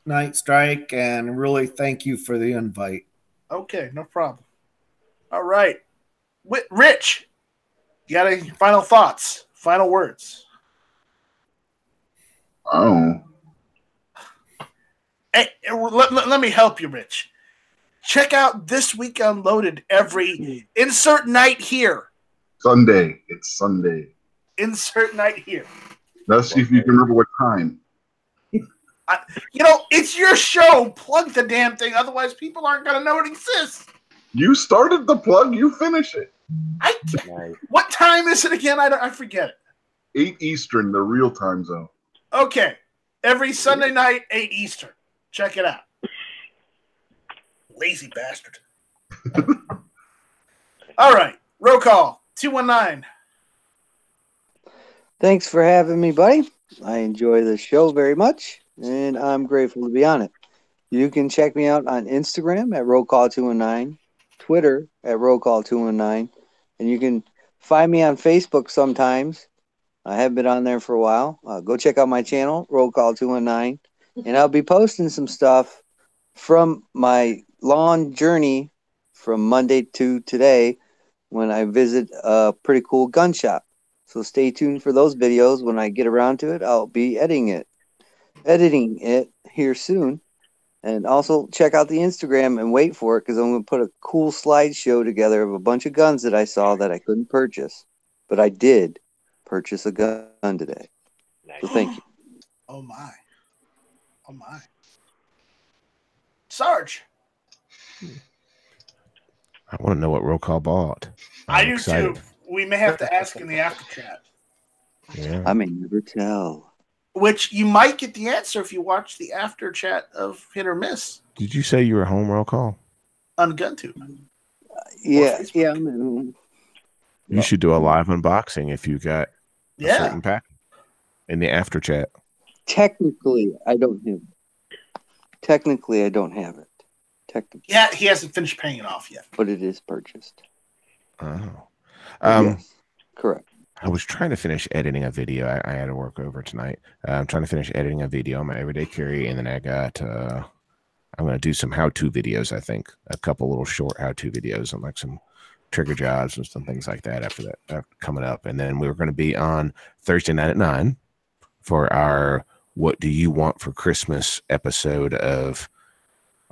Night Strike, and really thank you for the invite. Okay, no problem. All right. Rich, you got any final thoughts, final words? Oh. Hey, let me help you, Rich. Check out This Week Unloaded every insert night here. Sunday. It's Sunday. Insert night here. Let's see if you can remember what time. It's your show. Plug the damn thing. Otherwise, people aren't going to know it exists. You started the plug. You finish it. What time is it again? I forget it. 8 Eastern, the real time zone. Okay. Every Sunday night, 8 Eastern. Check it out. Lazy bastard. All right. Roll call. 219. Thanks for having me, buddy. I enjoy the show very much, and I'm grateful to be on it. You can check me out on Instagram at rollcall219, Twitter at rollcall219, and you can find me on Facebook sometimes. I have been on there for a while. Go check out my channel, rollcall219, and I'll be posting some stuff from my long journey from Monday to today when I visit a pretty cool gun shop. So stay tuned for those videos. When I get around to it, I'll be editing it here soon. And also check out the Instagram and wait for it because I'm going to put a cool slideshow together of a bunch of guns that I saw that I couldn't purchase. But I did purchase a gun today. Nice. So thank you. Oh, my. Oh, my. Sarge. I want to know what Roll Call bought. I do too. We may have to ask in the after chat. Yeah. I may never tell. Which you might get the answer if you watch the after chat of Hit or Miss. Did you say you were home, Roll Call? On GunTube. Yeah. I'm at home. You should do a live unboxing if you got a Yeah. certain pack in the after chat. Technically, I don't have it. Technically, Yeah, he hasn't finished paying it off yet. But it is purchased. Oh. Yes, correct. I was trying to finish editing a video. I had to work over tonight. I'm trying to finish editing a video on my everyday carry, and then I got I'm going to do some how-to videos. I think a couple little short how-to videos on like some trigger jobs and some things like that after that coming up. And then we were going to be on Thursday night at 9 for our "What Do You Want for Christmas" episode of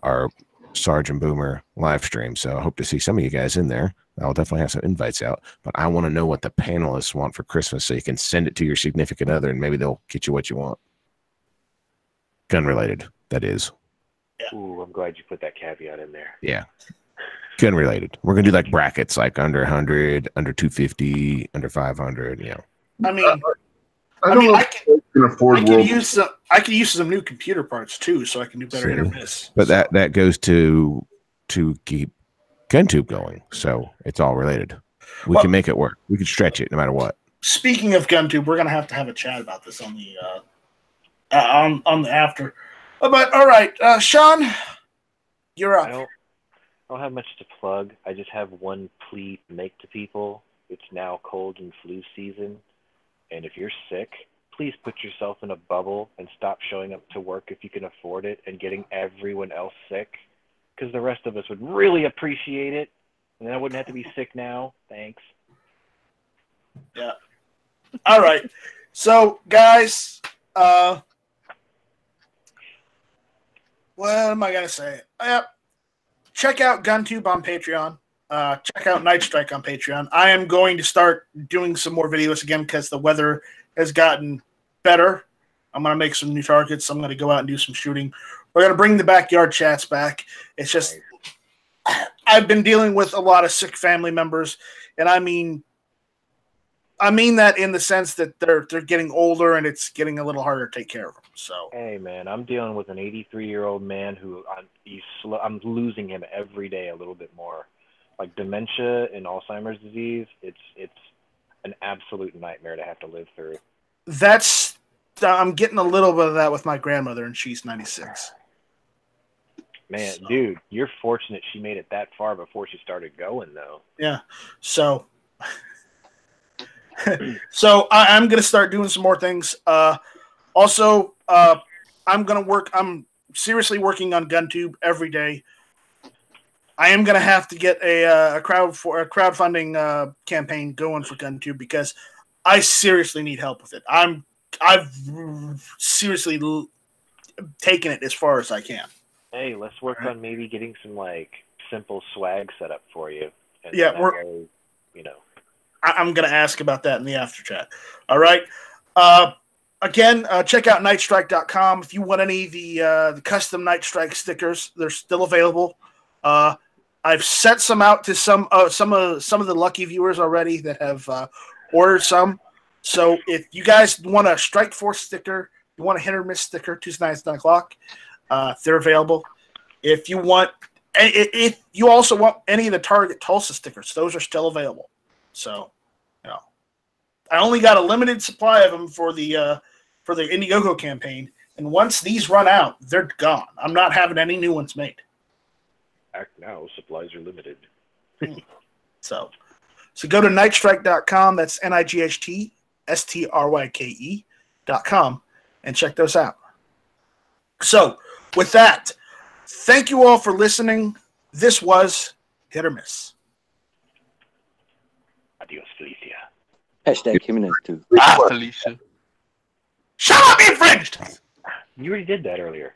our Sarge and Boomer live stream. So I hope to see some of you guys in there. I'll definitely have some invites out, but I want to know what the panelists want for Christmas so you can send it to your significant other and maybe they'll get you what you want. Gun related, that is. Ooh, I'm glad you put that caveat in there. Yeah. Gun related. We're going to do like brackets, like under 100, under 250, under 500, you know. I mean, I don't know I if I can afford I could use some new computer parts too, so I can do better Hit or Miss. But that goes to keep GunTube going, so it's all related. We can make it work. We can stretch it no matter what. Speaking of GunTube, we're gonna have to have a chat about this on the on the after. But all right, Sean, you're up. I don't have much to plug. I just have one plea to make to people. It's now cold and flu season, and if you're sick, please put yourself in a bubble and stop showing up to work if you can afford it and getting everyone else sick. Because the rest of us would really appreciate it, and then I wouldn't have to be sick now. Thanks. Yeah. All right. So, guys, what am I gonna say? Check out GunTube on Patreon. Check out Night Strike on Patreon. I am going to start doing some more videos again because the weather has gotten better. I'm going to make some new targets. I'm going to go out and do some shooting. We're going to bring the backyard chats back. It's just I've been dealing with a lot of sick family members, and I mean that in the sense that they're getting older and it's getting a little harder to take care of them. So hey, man, I'm dealing with an 83-year-old man who I'm losing him every day a little bit more. Like dementia and Alzheimer's disease, it's an absolute nightmare to have to live through. I'm getting a little bit of that with my grandmother, and she's 96. Man, dude, you're fortunate she made it that far before she started going, though. Yeah. So I'm going to start doing some more things. Also, I'm seriously working on GunTube every day. I am going to have to get a crowdfunding campaign going for GunTube because I seriously need help with it. I've seriously taken it as far as I can. Hey, let's work on maybe getting some like simple swag set up for you. And yeah, I'm going to ask about that in the after chat. All right. Again, check out nightstrike.com if you want any of the custom Night Strike stickers. They're still available. I've sent some out to some of the lucky viewers already that have ordered some. So if you guys want a Strike Force sticker, you want a Hit or Miss sticker, Tuesday nights 9 o'clock, they're available. If you also want any of the Target Tulsa stickers, those are still available. So, I only got a limited supply of them for the Indiegogo campaign, and once these run out, they're gone. I'm not having any new ones made. Act now, supplies are limited. So go to nightstrike.com. That's NIGHTSTRYKE.com and check those out. So with that, thank you all for listening. This was Hit or Miss. Adios, Felicia. Hashtag Jimenez too. Felicia. Shut up, infringed! You already did that earlier.